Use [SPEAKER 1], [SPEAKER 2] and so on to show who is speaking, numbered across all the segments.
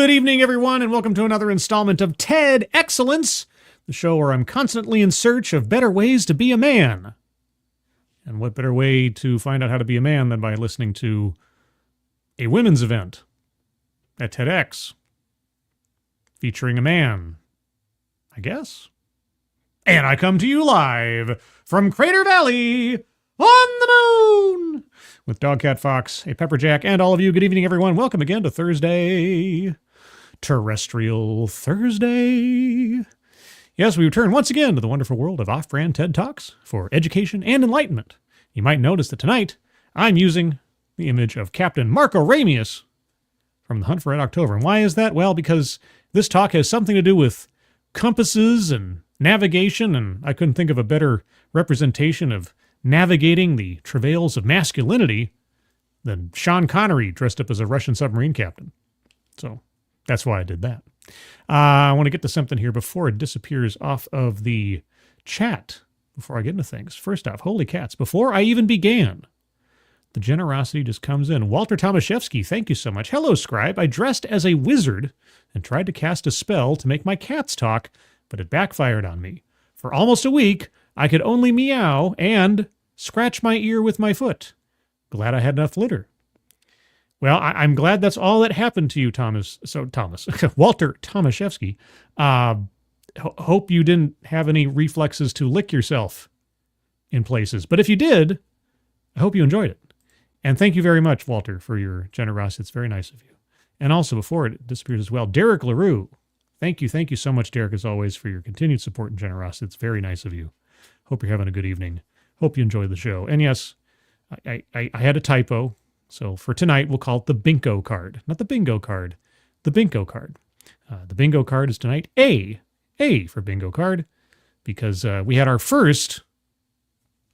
[SPEAKER 1] Good evening, everyone, and welcome to another installment of TEDXcellence, the show where I'm constantly in search of better ways to be a man. And what better way to find out how to be a man than by listening to a women's event at TEDx featuring a man, I guess. And I come to you live from Crater Valley on the moon with Dogcat Fox, a Pepperjack, and all of you. Good evening, everyone. Welcome again to Thursday, Terrestrial Thursday. Yes, we return once again to the wonderful world of off-brand TED Talks for education and enlightenment. You might notice that tonight I'm using the image of Captain Marco Ramius from The Hunt for Red October. And why is that? Well, because this talk has something to do with compasses and navigation, and I couldn't think of a better representation of navigating the travails of masculinity than Sean Connery dressed up as a Russian submarine captain. So that's why I did that. I want to get to something here before it disappears off of the chat, before I get into things. First off, holy cats, before I even began, the generosity just comes in. Walter Tomaszewski, thank you so much. Hello, Scribe. I dressed as a wizard and tried to cast a spell to make my cats talk, but it backfired on me. For almost a week, I could only meow and scratch my ear with my foot. Glad I had enough litter. Well, I'm glad that's all that happened to you, Walter Tomaszewski. Hope you didn't have any reflexes to lick yourself in places. But if you did, I hope you enjoyed it. And thank you very much, Walter, for your generosity. It's very nice of you. And also, before it disappears as well, Derek LaRue. Thank you so much, Derek, as always, for your continued support and generosity. It's very nice of you. Hope you're having a good evening. Hope you enjoy the show. And yes, I had a typo. So for tonight, we'll call it the bingo card. Not the bingo card, the bingo card. The bingo card is tonight A for bingo card, because we had our first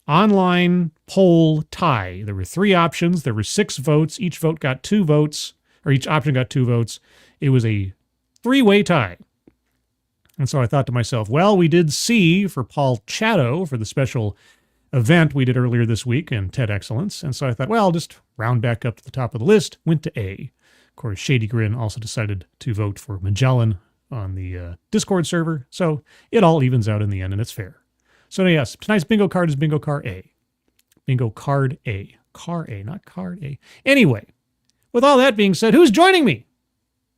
[SPEAKER 1] online poll tie. There were 3 options. There were 6 votes. Each vote got 2 votes, or each option got 2 votes. It was a 3-way tie. And so I thought to myself, well, we did C for Paul Chatto for the special event we did earlier this week in TEDXcellence. And so I thought, well, I'll just round back up to the top of the list, went to A. Of course, Shady Grin also decided to vote for Magellan on the Discord server. So it all evens out in the end, and it's fair. So yes, tonight's bingo card is bingo card A. Bingo card A. Car A, not card A. Anyway, with all that being said, who's joining me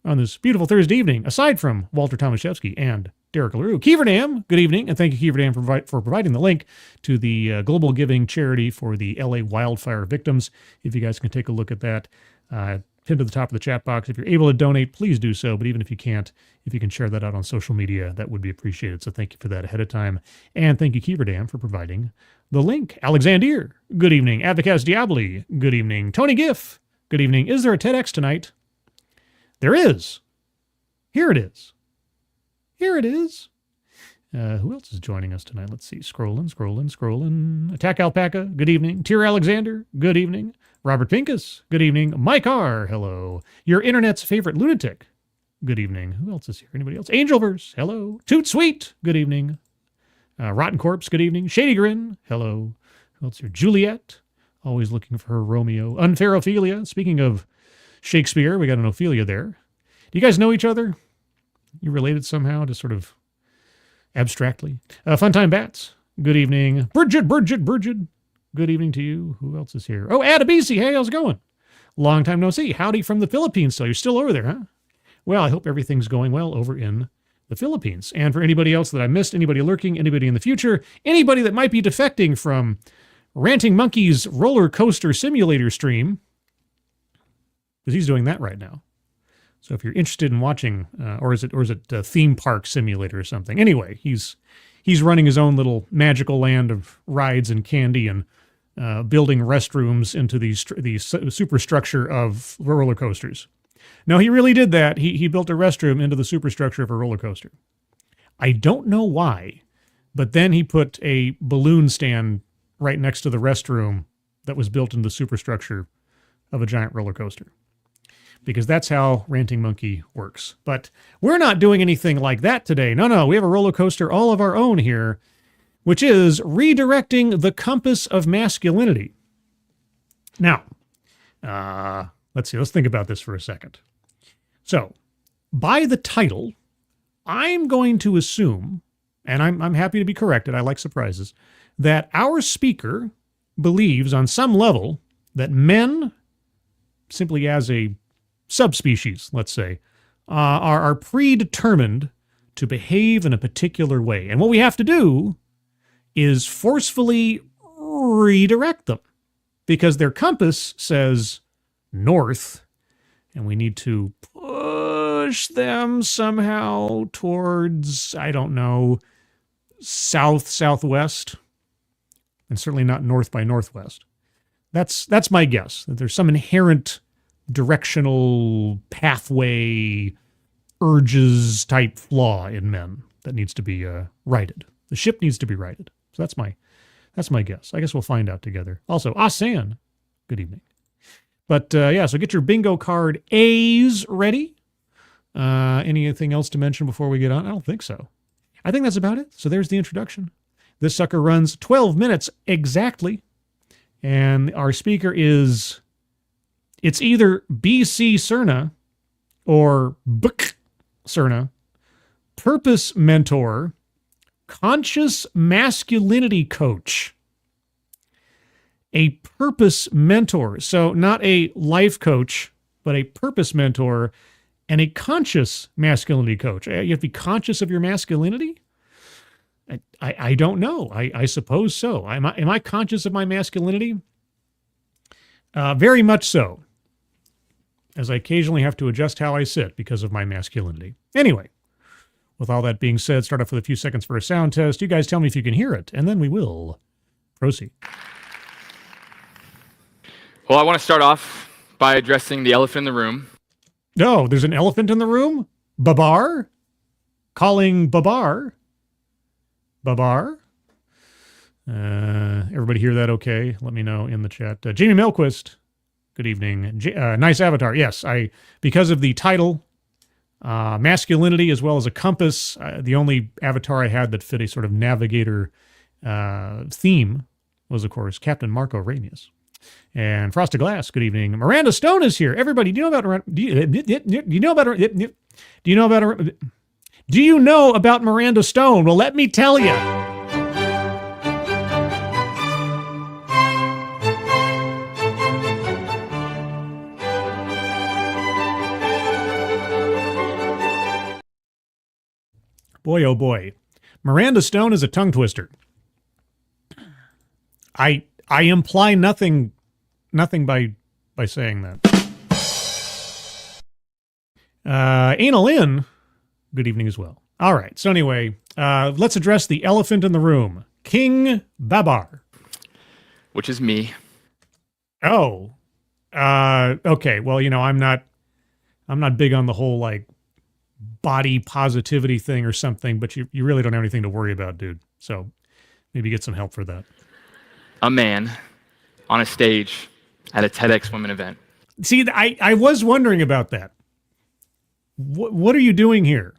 [SPEAKER 1] on this beautiful Thursday evening, aside from Walter Tomaszewski and Derek LaRue? Kieverdam, good evening, and thank you, Kieverdam, for providing the link to the global giving charity for the LA wildfire victims. If you guys can take a look at that, pinned to the top of the chat box. If you're able to donate, please do so, but even if you can't, if you can share that out on social media, that would be appreciated. So thank you for that ahead of time, and thank you, Kieverdam, for providing the link. Alexander, good evening. Advocaz Diabli, good evening. Tony Giff, good evening. Is there a TEDx tonight? There is. Here it is. Here it is. Who else is joining us tonight? Let's see. Scrolling. Attack Alpaca, good evening. Tyr Alexander, good evening. Robert Pincus, good evening. Mike R., hello. Your internet's favorite lunatic, good evening. Who else is here? Anybody else? Angelverse, hello. Toot Sweet, good evening. Rotten Corpse, good evening. Shady Grin, hello. Who else here? Juliet, always looking for her Romeo. Unfair Ophelia, speaking of Shakespeare, we got an Ophelia there. Do you guys know each other? You related somehow, just sort of abstractly? Funtime Bats, good evening. Bridget, good evening to you. Who else is here? Oh, Adabisi, hey, how's it going? Long time no see. Howdy from the Philippines. So you're still over there, huh? Well, I hope everything's going well over in the Philippines. And for anybody else that I missed, anybody lurking, anybody in the future, anybody that might be defecting from Ranting Monkey's roller coaster simulator stream, because he's doing that right now. So if you're interested in watching, or is it a theme park simulator or something? Anyway, he's running his own little magical land of rides and candy and building restrooms into the superstructure of roller coasters. No, he really did that. He built a restroom into the superstructure of a roller coaster. I don't know why, but then he put a balloon stand right next to the restroom that was built into the superstructure of a giant roller coaster. Because that's how Ranting Monkey works. But we're not doing anything like that today. No, we have a roller coaster all of our own here, which is redirecting the compass of masculinity. Now, let's think about this for a second. So, by the title, I'm going to assume, and I'm happy to be corrected, I like surprises, that our speaker believes on some level that men, simply as a subspecies, let's say, are predetermined to behave in a particular way. And what we have to do is forcefully redirect them because their compass says north, and we need to push them somehow towards, I don't know, south, southwest, and certainly not north by northwest. That's my guess, that there's some inherent directional pathway urges type flaw in men that needs to be righted. The ship needs to be righted. So that's my guess. I guess we'll find out together. Also, Asan, good evening. But yeah, so get your bingo card A's ready. Anything else to mention before we get on? I don't think so. I think that's about it. So there's the introduction. This sucker runs 12 minutes exactly. And our speaker is, it's either BC Cerna or BK Cerna, purpose mentor, conscious masculinity coach. A purpose mentor. So not a life coach, but a purpose mentor and a conscious masculinity coach. You have to be conscious of your masculinity? I don't know. I suppose so. Am I conscious of my masculinity? Very much so. As I occasionally have to adjust how I sit because of my masculinity. Anyway, with all that being said, start off with a few seconds for a sound test. You guys tell me if you can hear it, and then we will proceed.
[SPEAKER 2] Well, I want to start off by addressing the elephant in the room.
[SPEAKER 1] No, there's an elephant in the room? Babar? Calling Babar? Babar? Everybody hear that okay? Let me know in the chat. Jamie Melquist, good evening. Nice avatar. Yes, because of the title, masculinity as well as a compass, the only avatar I had that fit a sort of navigator theme was, of course, Captain Marco Ramius. And Frosted Glass, good evening. Miranda Stone is here. Everybody, do you know about Miranda Stone? Well, let me tell you. Boy, oh boy. Miranda Stone is a tongue twister. I imply nothing by saying that. Anal In, good evening as well. All right. So anyway, let's address the elephant in the room. King Babar.
[SPEAKER 2] Which is me.
[SPEAKER 1] Oh. Okay. Well, I'm not big on the whole like body positivity thing or something, but you really don't have anything to worry about, dude. So maybe get some help for that.
[SPEAKER 2] A man on a stage at a TEDx women event.
[SPEAKER 1] See, I was wondering about that. What are you doing here?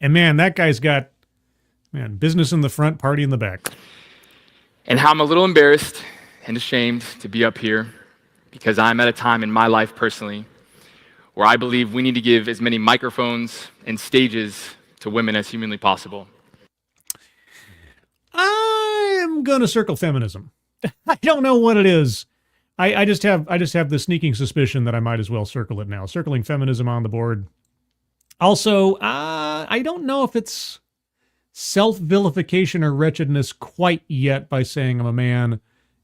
[SPEAKER 1] And man, that guy's got, business in the front, party in the back.
[SPEAKER 2] And how I'm a little embarrassed and ashamed to be up here because I'm at a time in my life personally where I believe we need to give as many microphones and stages to women as humanly possible.
[SPEAKER 1] I'm gonna circle feminism. I don't know what it is. I just have the sneaking suspicion that I might as well circle it now. Circling feminism on the board. Also, I don't know if it's self-vilification or wretchedness quite yet by saying I'm a man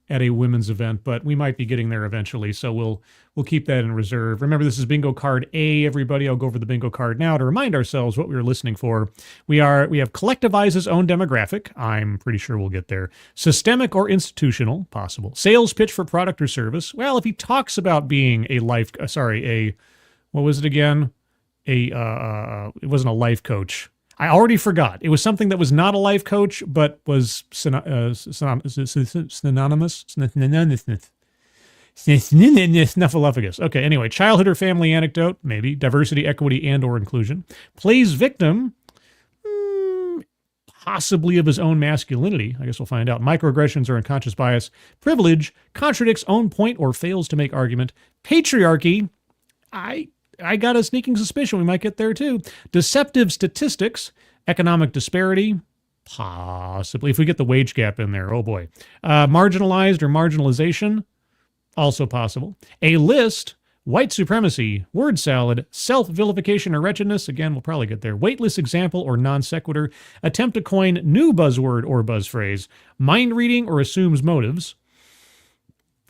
[SPEAKER 1] at a women's event, but we might be getting there eventually, so we'll keep that in reserve. Remember, this is bingo card A, everybody. I'll go over the bingo card now to remind ourselves what we were listening for. We have Collectivize's own demographic. I'm pretty sure we'll get there. Systemic or institutional, possible. Sales pitch for product or service. Well, if he talks about being what was it again? It wasn't a life coach. I already forgot. It was something that was not a life coach, but was synonymous. Snuffleupagus. Okay, anyway, childhood or family anecdote, maybe. Diversity, equity, and or inclusion. Plays victim, possibly of his own masculinity. I guess we'll find out. Microaggressions or unconscious bias. Privilege, contradicts own point or fails to make argument. Patriarchy, I got a sneaking suspicion we might get there too. Deceptive statistics, economic disparity, possibly. If we get the wage gap in there, oh boy. Marginalized or marginalization, also possible. A list, white supremacy, word salad, self-vilification or wretchedness, again, we'll probably get there. Weightless example or non sequitur, attempt to coin new buzzword or buzz phrase, mind reading or assumes motives.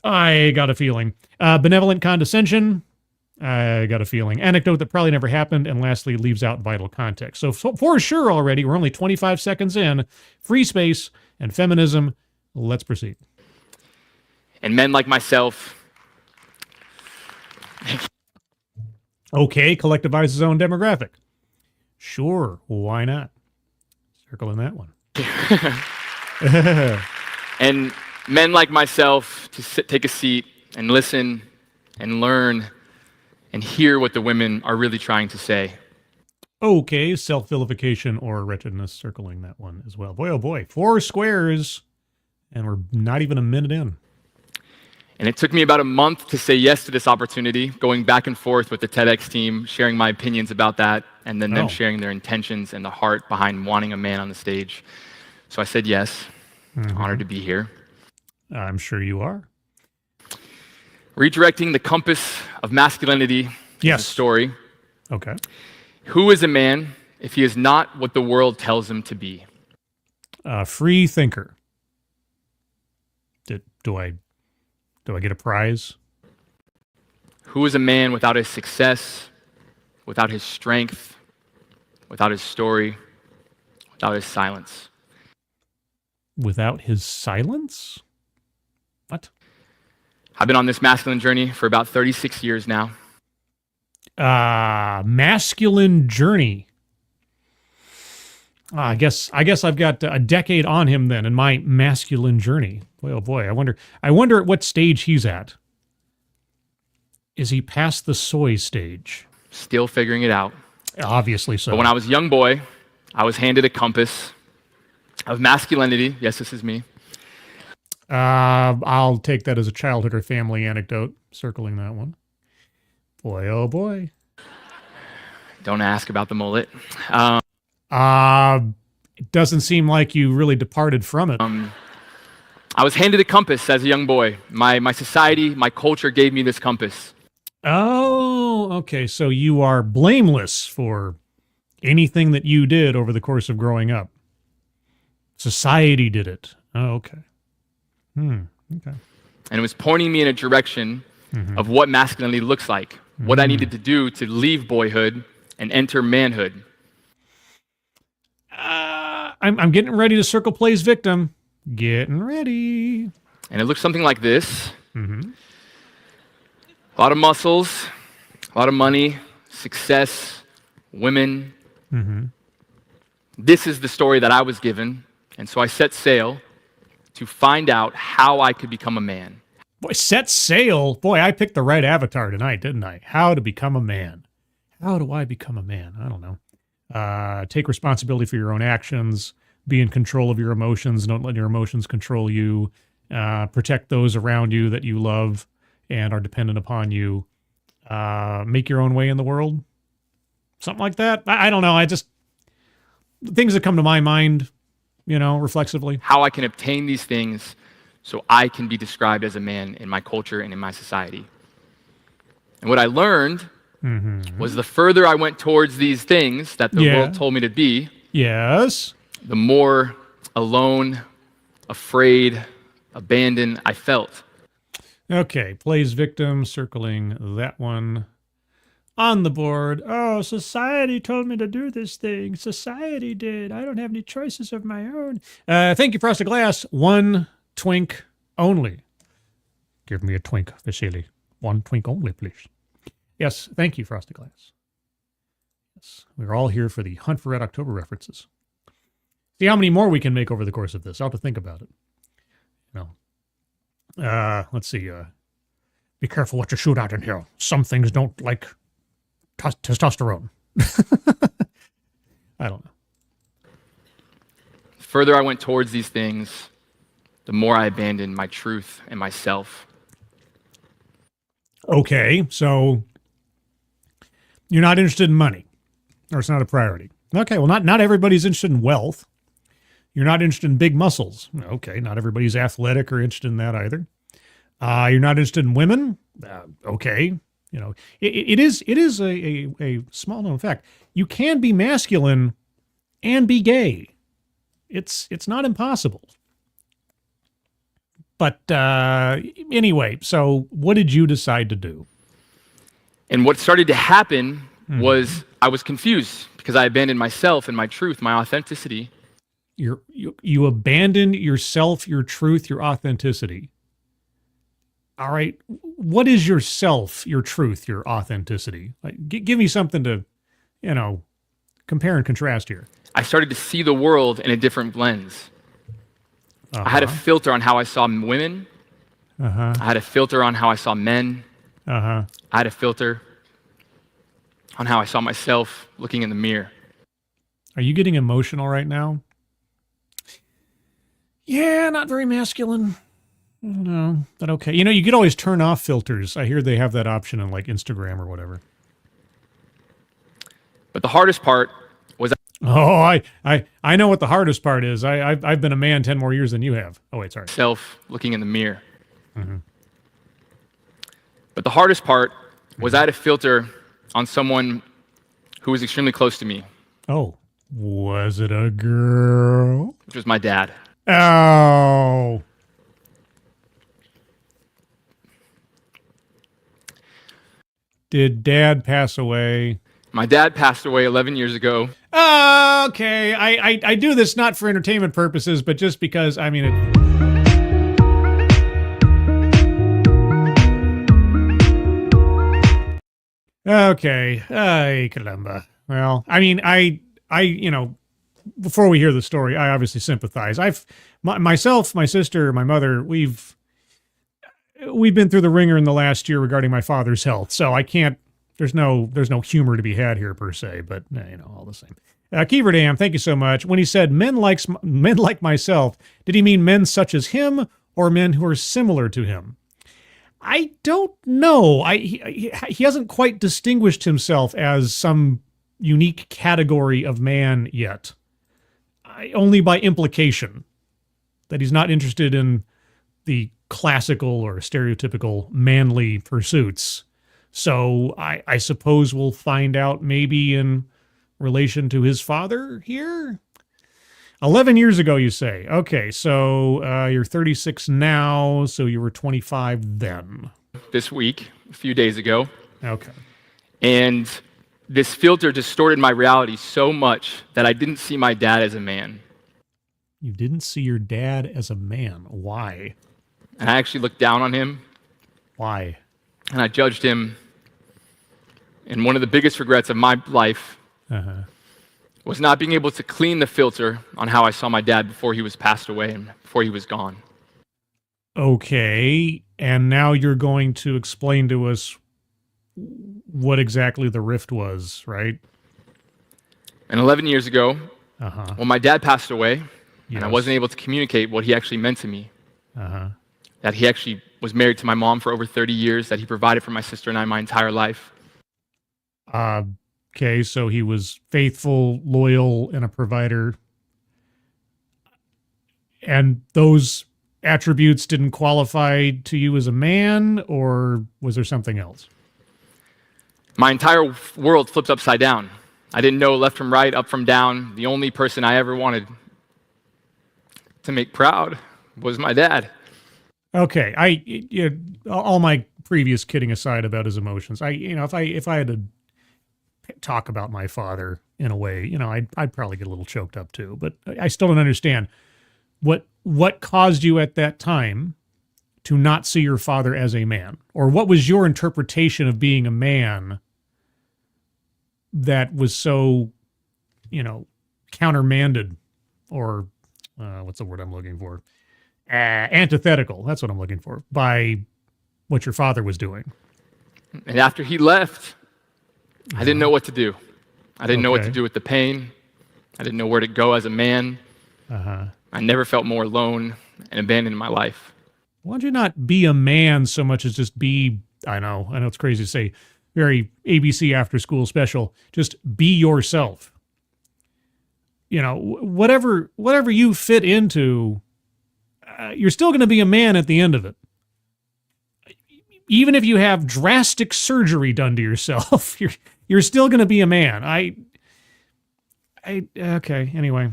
[SPEAKER 1] I got a feeling. Benevolent condescension, I got a feeling. Anecdote that probably never happened, and lastly, leaves out vital context. So for sure already, we're only 25 seconds in. Free space and feminism. Let's proceed.
[SPEAKER 2] And men like myself.
[SPEAKER 1] Okay, collectivize his own demographic. Sure, why not? Circle in that one.
[SPEAKER 2] And men like myself to take a seat and listen and learn and hear what the women are really trying to say.
[SPEAKER 1] Okay, self-vilification or wretchedness, circling that one as well. Boy, oh boy, 4 squares, and we're not even a minute in.
[SPEAKER 2] And it took me about a month to say yes to this opportunity, going back and forth with the TEDx team, sharing my opinions about that, and then them sharing their intentions and the heart behind wanting a man on the stage. So I said yes. Honored to be here.
[SPEAKER 1] I'm sure you are.
[SPEAKER 2] Redirecting the compass of masculinity is a story.
[SPEAKER 1] Okay.
[SPEAKER 2] Who is a man if he is not what the world tells him to be?
[SPEAKER 1] Free thinker. Do I get a prize?
[SPEAKER 2] Who is a man without his success, without his strength, without his story, without his silence?
[SPEAKER 1] Without his silence? What?
[SPEAKER 2] I've been on this masculine journey for about 36 years now.
[SPEAKER 1] Masculine journey. I guess I've got a decade on him then in my masculine journey. Boy, oh boy, I wonder at what stage he's at. Is he past the soy stage?
[SPEAKER 2] Still figuring it out.
[SPEAKER 1] Obviously so.
[SPEAKER 2] But when I was a young boy, I was handed a compass of masculinity. Yes, this is me.
[SPEAKER 1] I'll take that as a childhood or family anecdote, circling that one. Boy, oh boy.
[SPEAKER 2] Don't ask about the mullet.
[SPEAKER 1] It doesn't seem like you really departed from it.
[SPEAKER 2] I was handed a compass as a young boy. My society, my culture gave me this compass.
[SPEAKER 1] Oh, okay. So you are blameless for anything that you did over the course of growing up. Society did it. Oh, okay. Okay.
[SPEAKER 2] And it was pointing me in a direction of what masculinity looks like, what I needed to do to leave boyhood and enter manhood.
[SPEAKER 1] I'm getting ready to circle plays victim. Getting ready.
[SPEAKER 2] And it looks something like this. A lot of muscles, a lot of money, success, women. This is the story that I was given. And so I set sail to find out how I could become a man.
[SPEAKER 1] Boy, set sail. Boy, I picked the right avatar tonight, didn't I? How to become a man. How do I become a man? I don't know. Take responsibility for your own actions. Be in control of your emotions. Don't let your emotions control you. Protect those around you that you love and are dependent upon you. Make your own way in the world. Something like that. I don't know. Things that come to my mind, reflexively.
[SPEAKER 2] How I can obtain these things so I can be described as a man in my culture and in my society. And what I learned was the further I went towards these things that the world told me to be, the more alone, afraid, abandoned I felt.
[SPEAKER 1] Okay, plays victim, circling that one on the board. Oh, society told me to do this thing. Society did. I don't have any choices of my own. Thank you, Frosted Glass. 1 twink only. Give me a twink, Vasily. 1 twink only, please. Yes, thank you, Frosted Glass. Yes, we're all here for the Hunt for Red October references. See how many more we can make over the course of this. I'll have to think about it. Let's see. Be careful what you shoot out in here. Some things don't like testosterone. I don't know.
[SPEAKER 2] The further I went towards these things, the more I abandoned my truth and myself.
[SPEAKER 1] Okay, so You're not interested in money, or it's not a priority. Okay, well, not everybody's interested in wealth. You're not interested in big muscles. Okay, not everybody's athletic or interested in that either. You're not interested in women. Okay, it is a small known fact. You can be masculine and be gay. It's not impossible. But anyway, so what did you decide to do?
[SPEAKER 2] And what started to happen was I was confused because I abandoned myself and my truth, my authenticity.
[SPEAKER 1] You abandoned yourself, your truth, your authenticity. All right, what is yourself, your truth, your authenticity? Like, give me something to, compare and contrast here.
[SPEAKER 2] I started to see the world in a different lens. I had a filter on how I saw women. I had a filter on how I saw men. I had a filter on how I saw myself looking in the mirror.
[SPEAKER 1] Are you getting emotional right now? Yeah, not very masculine. No, but okay. You could always turn off filters. I hear they have that option on like Instagram or whatever.
[SPEAKER 2] But the hardest part was...
[SPEAKER 1] Oh, I know what the hardest part is. I've been a man 10 more years than you have. Oh, wait, sorry.
[SPEAKER 2] Self looking in the mirror. But the hardest part was I had a filter on someone who was extremely close to me.
[SPEAKER 1] Oh, was it a girl?
[SPEAKER 2] Which was my dad.
[SPEAKER 1] Oh. Did Dad pass away?
[SPEAKER 2] My dad passed away 11 years ago.
[SPEAKER 1] Okay. I do this not for entertainment purposes, but just because, I mean, okay. Ay, caramba. Well, I mean, before we hear the story, I obviously sympathize. Myself, my sister, my mother, we've been through the ringer in the last year regarding my father's health, so I can't. There's no humor to be had here per se, but all the same. Kiever Dam, thank you so much. When he said men like myself, did he mean men such as him or men who are similar to him? I don't know. He hasn't quite distinguished himself as some unique category of man yet. Only by implication that he's not interested in the classical or stereotypical manly pursuits. So I suppose we'll find out maybe in relation to his father here. 11 years ago, you say. Okay, so you're 36 now, so you were 25 then.
[SPEAKER 2] This week, a few days ago.
[SPEAKER 1] Okay.
[SPEAKER 2] And this filter distorted my reality so much that I didn't see my dad as a man.
[SPEAKER 1] You didn't see your dad as a man. Why?
[SPEAKER 2] And I actually looked down on him.
[SPEAKER 1] Why?
[SPEAKER 2] And I judged him. And one of the biggest regrets of my life was not being able to clean the filter on how I saw my dad before he was passed away and before he was gone.
[SPEAKER 1] Okay, and now you're going to explain to us what exactly the rift was, right?
[SPEAKER 2] And 11 years ago, when my dad passed away, and I wasn't able to communicate what he actually meant to me, that he actually was married to my mom for over 30 years, that he provided for my sister and I my entire life.
[SPEAKER 1] Okay, so he was faithful, loyal, and a provider. And those attributes didn't qualify to you as a man, or was there something else?
[SPEAKER 2] My entire world flipped upside down. I didn't know left from right, up from down. The only person I ever wanted to make proud was my dad.
[SPEAKER 1] Okay, all my previous kidding aside about his emotions, if I had to talk about my father in a way, I'd probably get a little choked up too. But I still don't understand what caused you at that time to not see your father as a man, or what was your interpretation of being a man that was so, countermanded, or what's the word I'm looking for? Antithetical. That's what I'm looking for, by what your father was doing.
[SPEAKER 2] And after he left, I didn't know what to do. I didn't know what to do with the pain. I didn't know where to go as a man. I never felt more alone and abandoned in my life.
[SPEAKER 1] Why don't you not be a man so much as just be, I know it's crazy to say, very ABC after school special. Just be yourself. You know, whatever you fit into, you're still going to be a man at the end of it. Even if you have drastic surgery done to yourself, you're still going to be a man. Okay, anyway.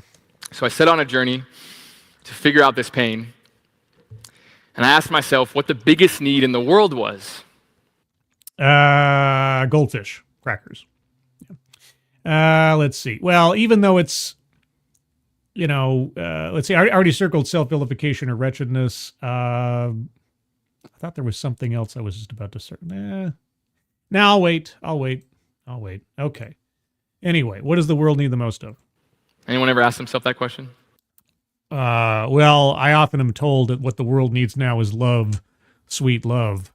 [SPEAKER 2] So I set on a journey to figure out this pain. And I asked myself what the biggest need in the world was.
[SPEAKER 1] Goldfish, crackers. Let's see. Well, even though it's, let's see. I already circled self-vilification or wretchedness. I thought there was something else I was just about to circle. Now I'll wait. Okay. Anyway, what does the world need the most of?
[SPEAKER 2] Anyone ever asked himself that question?
[SPEAKER 1] Well, I often am told that what the world needs now is love, sweet love.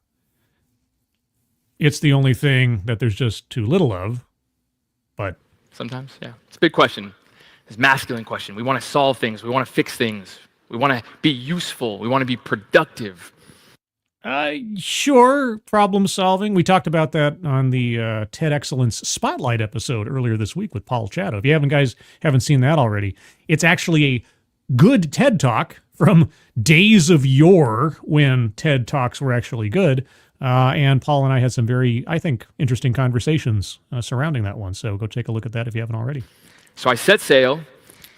[SPEAKER 1] It's the only thing that there's just too little of, but...
[SPEAKER 2] Sometimes, yeah. It's a big question. It's a masculine question. We want to solve things. We want to fix things. We want to be useful. We want to be productive.
[SPEAKER 1] Sure, problem solving. We talked about that on the TEDXcellence Spotlight episode earlier this week with Paul Chatto. If you haven't seen that already, it's actually a good TED Talk from days of yore when TED Talks were actually good. And Paul and I had some very, I think, interesting conversations surrounding that one. So go take a look at that if you haven't already.
[SPEAKER 2] So I set sail.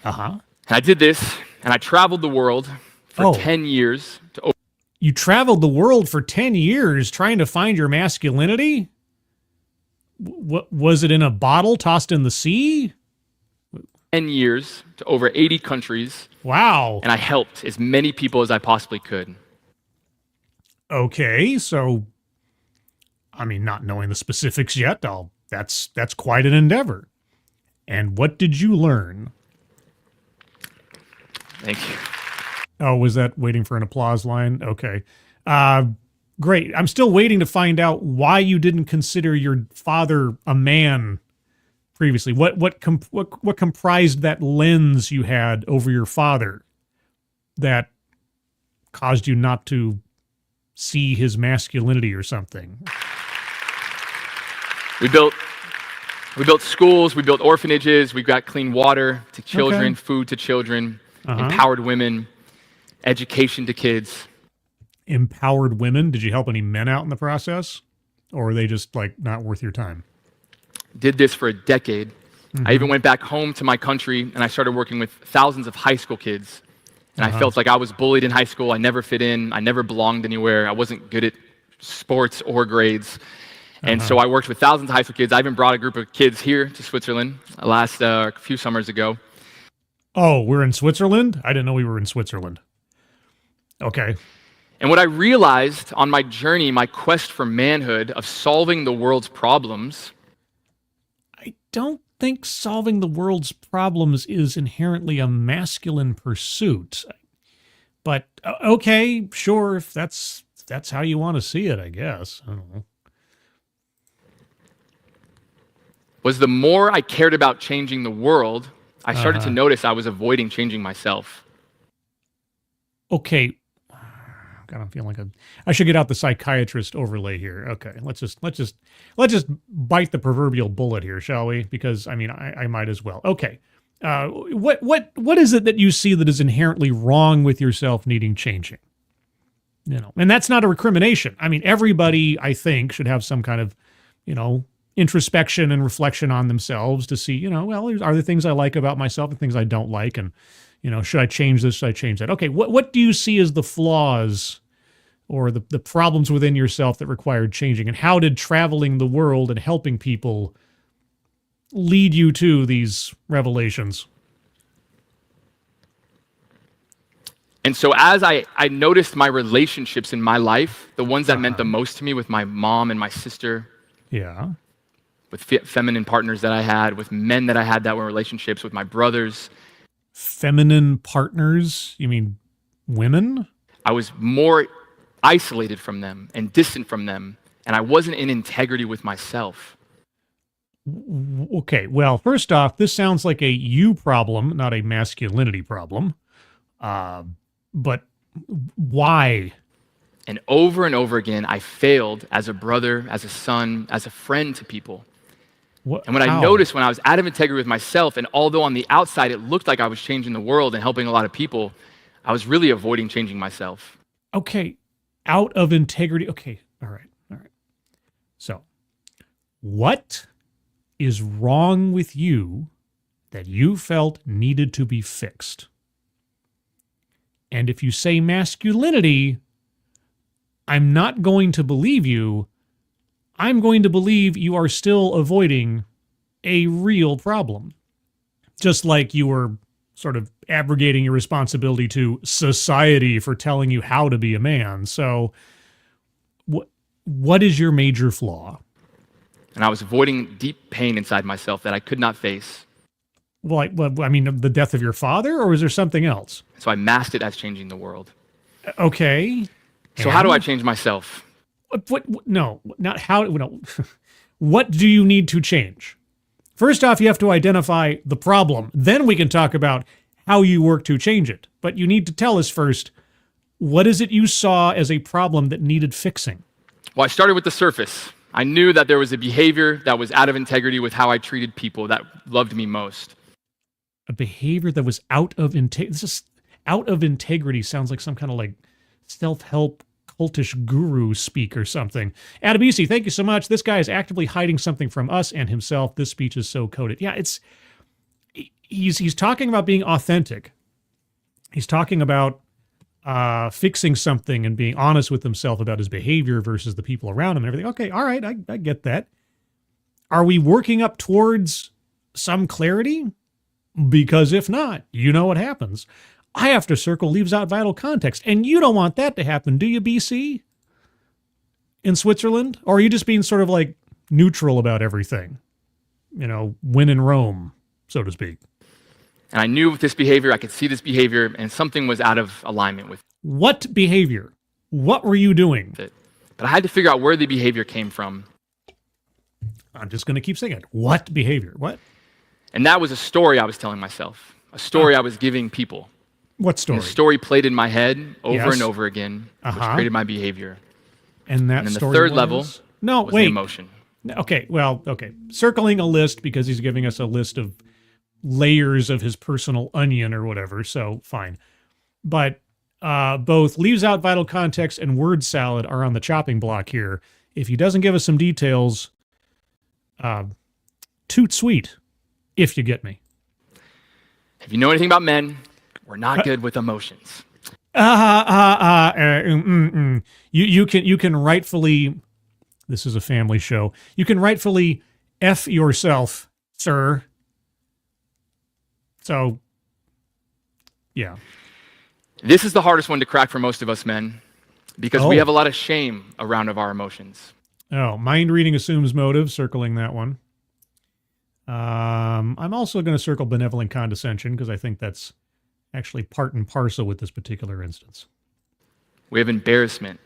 [SPEAKER 2] And I did this, and I traveled the world for 10 years.
[SPEAKER 1] You traveled the world for 10 years trying to find your masculinity? What was it, in a bottle tossed in the sea?
[SPEAKER 2] 10 years to over 80 countries.
[SPEAKER 1] Wow.
[SPEAKER 2] And I helped as many people as I possibly could.
[SPEAKER 1] Okay, so, I mean, not knowing the specifics yet, that's quite an endeavor. And what did you learn?
[SPEAKER 2] Thank you.
[SPEAKER 1] Oh, was that waiting for an applause line? Okay. Great. I'm still waiting to find out why you didn't consider your father a man previously. What comprised that lens you had over your father that caused you not to see his masculinity or something?
[SPEAKER 2] We built schools, we built orphanages, we got clean water to children, food to children, empowered women, education to kids.
[SPEAKER 1] Empowered women? Did you help any men out in the process? Or are they just like not worth your time?
[SPEAKER 2] Did this for a decade. I even went back home to my country and I started working with thousands of high school kids. And I felt like I was bullied in high school. I never fit in. I never belonged anywhere. I wasn't good at sports or grades. And so I worked with thousands of high school kids. I even brought a group of kids here to Switzerland last a few summers ago.
[SPEAKER 1] Oh, we're in Switzerland? I didn't know we were in Switzerland. Okay.
[SPEAKER 2] And what I realized on my journey, my quest for manhood, of solving the world's problems.
[SPEAKER 1] I don't think solving the world's problems is inherently a masculine pursuit. But, okay, sure, if that's how you want to see it, I guess. I don't know.
[SPEAKER 2] Was the more I cared about changing the world, I started to notice I was avoiding changing myself.
[SPEAKER 1] Okay. God, I'm feeling like I should get out the psychiatrist overlay here. Okay, let's just bite the proverbial bullet here, shall we? Because I mean, I might as well. Okay, what is it that you see that is inherently wrong with yourself needing changing? You know, and that's not a recrimination. I mean, everybody, I think, should have some kind of, introspection and reflection on themselves to see, well, are there things I like about myself and things I don't like, and should I change this? Should I change that? Okay, what do you see as the flaws or the problems within yourself that required changing? And how did traveling the world and helping people lead you to these revelations?
[SPEAKER 2] And so as I noticed my relationships in my life, the ones that meant the most to me, with my mom and my sister, with feminine partners that I had, with men that I had that were relationships, with my brothers.
[SPEAKER 1] Feminine partners? You mean women?
[SPEAKER 2] I was more isolated from them and distant from them, and I wasn't in integrity with myself.
[SPEAKER 1] Okay, well, first off, this sounds like a you problem, not a masculinity problem. But why?
[SPEAKER 2] And over again, I failed as a brother, as a son, as a friend to people. And what I noticed when I was out of integrity with myself, and although on the outside it looked like I was changing the world and helping a lot of people, I was really avoiding changing myself.
[SPEAKER 1] Okay, out of integrity. Okay, all right. So, what is wrong with you that you felt needed to be fixed? And if you say masculinity, I'm not going to believe you. I'm going to believe you are still avoiding a real problem. Just like you were sort of abrogating your responsibility to society for telling you how to be a man. So what is your major flaw?
[SPEAKER 2] And I was avoiding deep pain inside myself that I could not face.
[SPEAKER 1] Well, I mean, the death of your father, or is there something else?
[SPEAKER 2] So I masked it as changing the world.
[SPEAKER 1] Okay.
[SPEAKER 2] So how do I change myself?
[SPEAKER 1] No, not how. No. What do you need to change? First off, you have to identify the problem. Then we can talk about how you work to change it. But you need to tell us first, what is it you saw as a problem that needed fixing?
[SPEAKER 2] Well, I started with the surface. I knew that there was a behavior that was out of integrity with how I treated people that loved me most.
[SPEAKER 1] A behavior that was out of integrity. This is out of integrity sounds like some kind of like self-help cultish guru speak or something. Adabisi, thank you so much. This guy is actively hiding something from us and himself. This speech is so coded. Yeah, he's talking about being authentic. He's talking about fixing something and being honest with himself about his behavior versus the people around him and everything. Okay, all right, I get that. Are we working up towards some clarity? Because if not, you know what happens. I have to circle leaves out vital context, and you don't want that to happen, do you, BC? In Switzerland? Or are you just being sort of like neutral about everything? You know, when in Rome, so to speak.
[SPEAKER 2] And I knew with this behavior, I could see this behavior, and something was out of alignment with
[SPEAKER 1] What behavior? What were you doing?
[SPEAKER 2] it. But I had to figure out where the behavior came from.
[SPEAKER 1] I'm just going to keep saying it. What behavior? What?
[SPEAKER 2] And that was a story I was telling myself, a story I was giving people.
[SPEAKER 1] What story?
[SPEAKER 2] And the story played in my head over
[SPEAKER 1] Yes.
[SPEAKER 2] and over again, which created my behavior.
[SPEAKER 1] And that
[SPEAKER 2] And then the
[SPEAKER 1] story
[SPEAKER 2] third
[SPEAKER 1] was?
[SPEAKER 2] level
[SPEAKER 1] No,
[SPEAKER 2] was
[SPEAKER 1] wait.
[SPEAKER 2] the emotion.
[SPEAKER 1] Okay, well, okay. Circling a list because he's giving us a list of layers of his personal onion or whatever, so fine. But both leaves out vital context and word salad are on the chopping block here. If he doesn't give us some details, toot sweet, if you get me.
[SPEAKER 2] If you know anything about men, we're not good with emotions.
[SPEAKER 1] You can rightfully, this is a family show, you can rightfully F yourself, sir. So, yeah.
[SPEAKER 2] This is the hardest one to crack for most of us men because we have a lot of shame around of our emotions.
[SPEAKER 1] Oh, mind reading assumes motive, circling that one. I'm also going to circle benevolent condescension because I think that's actually part and parcel with this particular instance.
[SPEAKER 2] We have embarrassment.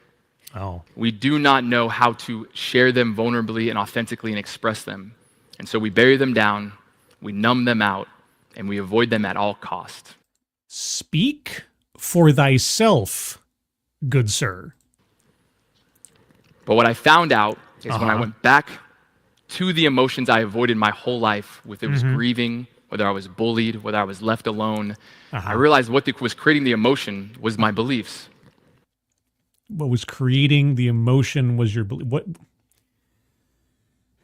[SPEAKER 1] Oh.
[SPEAKER 2] We do not know how to share them vulnerably and authentically and express them. And so we bury them down, we numb them out, and we avoid them at all cost.
[SPEAKER 1] Speak for thyself, good sir.
[SPEAKER 2] But what I found out is when I went back to the emotions I avoided my whole life, whether it was grieving, whether I was bullied, whether I was left alone, I realized what was creating the emotion was my beliefs.
[SPEAKER 1] What was creating the emotion was your belief. What?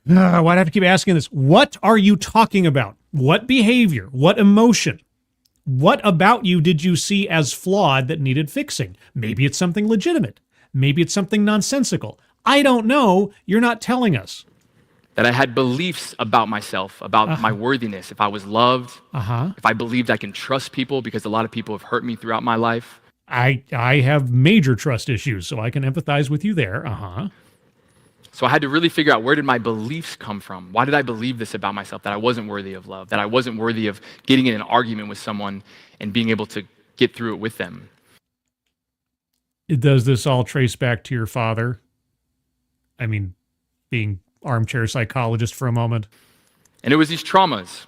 [SPEAKER 1] Why do I have to keep asking this? What are you talking about? What behavior? What emotion? What about you did you see as flawed that needed fixing? Maybe it's something legitimate. Maybe it's something nonsensical. I don't know. You're not telling us.
[SPEAKER 2] That I had beliefs about myself, about my worthiness, if I was loved, if I believed I can trust people, because a lot of people have hurt me throughout my life.
[SPEAKER 1] I have major trust issues, so I can empathize with you there.
[SPEAKER 2] So I had to really figure out, where did my beliefs come from? Why did I believe this about myself, that I wasn't worthy of love, that I wasn't worthy of getting in an argument with someone and being able to get through it with them?
[SPEAKER 1] Does this all trace back to your father? I mean, being armchair psychologist for a moment.
[SPEAKER 2] And it was these traumas.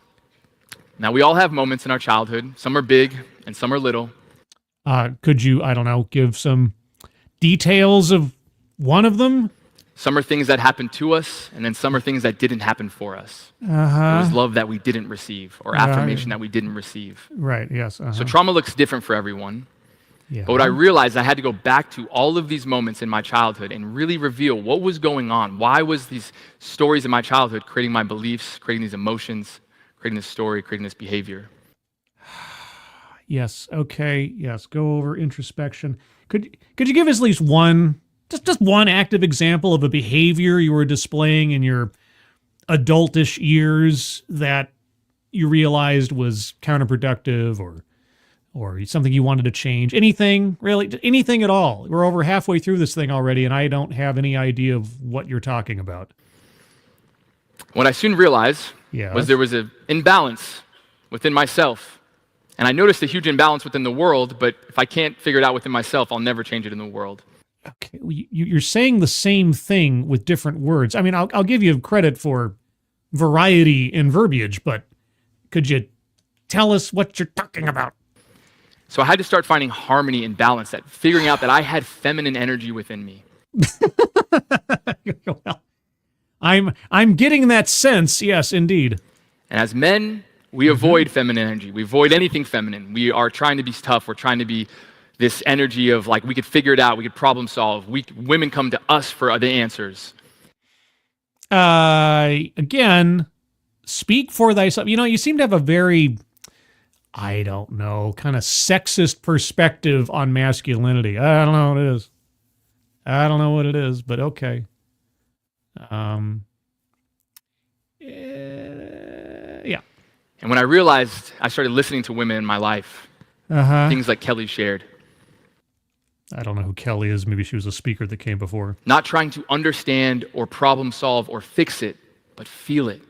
[SPEAKER 2] Now, we all have moments in our childhood. Some are big and some are little.
[SPEAKER 1] Could you, I don't know, give some details of one of them?
[SPEAKER 2] Some are things that happened to us, and then some are things that didn't happen for us. It was love that we didn't receive, or affirmation that we didn't receive.
[SPEAKER 1] Right, yes.
[SPEAKER 2] So trauma looks different for everyone.
[SPEAKER 1] Yeah.
[SPEAKER 2] But what I realized, I had to go back to all of these moments in my childhood and really reveal what was going on. Why was these stories in my childhood creating my beliefs, creating these emotions, creating this story, creating this behavior?
[SPEAKER 1] Yes, okay, yes. Go over introspection. Could you give us at least one, just one active example of a behavior you were displaying in your adultish years that you realized was counterproductive or something you wanted to change? Anything, really? Anything at all? We're over halfway through this thing already, and I don't have any idea of what you're talking about.
[SPEAKER 2] What I soon realized was there was an imbalance within myself. And I noticed a huge imbalance within the world, but if I can't figure it out within myself, I'll never change it in the world.
[SPEAKER 1] Okay, you're saying the same thing with different words. I mean, I'll give you credit for variety in verbiage, but could you tell us what you're talking about?
[SPEAKER 2] So I had to start finding harmony and balance, figuring out that I had feminine energy within me.
[SPEAKER 1] Well, I'm getting that sense, yes, indeed.
[SPEAKER 2] And as men, we avoid feminine energy. We avoid anything feminine. We are trying to be tough. We're trying to be this energy of like we could figure it out, we could problem solve. Women come to us for the answers.
[SPEAKER 1] Again, speak for thyself. You seem to have a very, I don't know, kind of sexist perspective on masculinity. I don't know what it is. I don't know what it is, but okay. Yeah.
[SPEAKER 2] And when I realized, I started listening to women in my life. Things like Kelly shared.
[SPEAKER 1] I don't know who Kelly is. Maybe she was a speaker that came before.
[SPEAKER 2] Not trying to understand or problem solve or fix it, but feel it.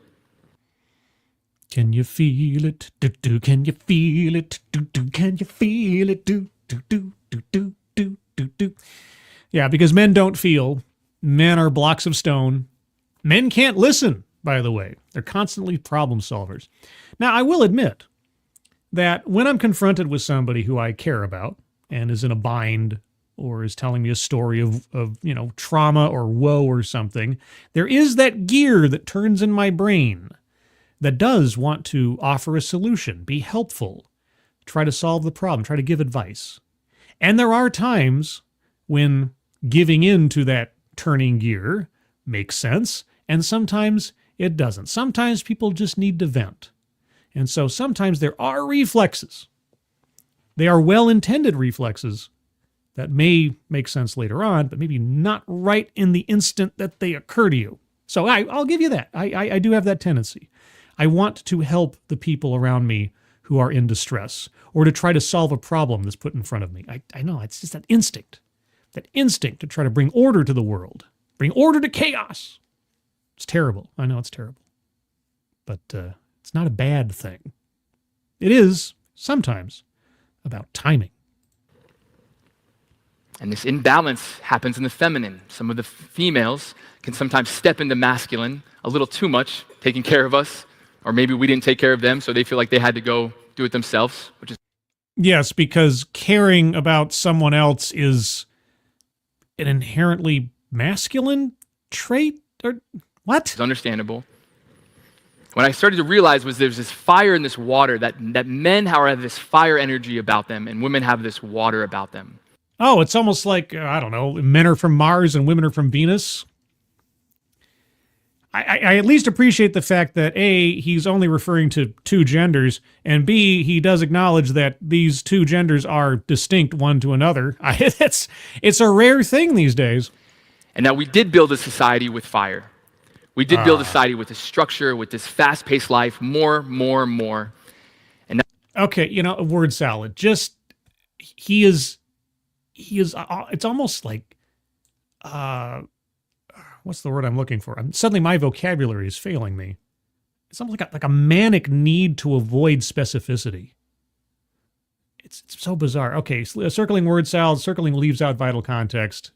[SPEAKER 1] Can you feel it? Do do. Can you feel it? Do do. Can you feel it? Do do do do do do do do. Yeah, because men don't feel. Men are blocks of stone. Men can't listen, by the way. They're constantly problem solvers. Now, I will admit that when I'm confronted with somebody who I care about and is in a bind or is telling me a story of trauma or woe or something, there is that gear that turns in my brain that does want to offer a solution, be helpful, try to solve the problem, try to give advice. And there are times when giving in to that turning gear makes sense, and sometimes it doesn't. Sometimes people just need to vent. And so sometimes there are reflexes. They are well-intended reflexes that may make sense later on, but maybe not right in the instant that they occur to you. So I'll give you that. I do have that tendency. I want to help the people around me who are in distress or to try to solve a problem that's put in front of me. I know, it's just that instinct to try to bring order to the world, bring order to chaos. It's terrible. I know it's terrible. But it's not a bad thing. It is sometimes about timing.
[SPEAKER 2] And this imbalance happens in the feminine. Some of the females can sometimes step into masculine a little too much, taking care of us, or maybe we didn't take care of them, so they feel like they had to go do it themselves, which is...
[SPEAKER 1] Yes, because caring about someone else is an inherently masculine trait, or what?
[SPEAKER 2] It's understandable. What I started to realize was there's this fire in this water that men have this fire energy about them, and women have this water about them.
[SPEAKER 1] Oh, it's almost like, I don't know, men are from Mars and women are from Venus. I at least appreciate the fact that A, he's only referring to two genders, and B, he does acknowledge that these two genders are distinct one to another. It's a rare thing these days.
[SPEAKER 2] And now we did build a society with fire. We did build a society with this structure, with this fast-paced life, more. And
[SPEAKER 1] okay, a word salad. Just, he is, it's almost like, what's the word I'm looking for? Suddenly my vocabulary is failing me. It's almost like a manic need to avoid specificity. It's so bizarre. Okay, circling word salad, circling leaves out vital context.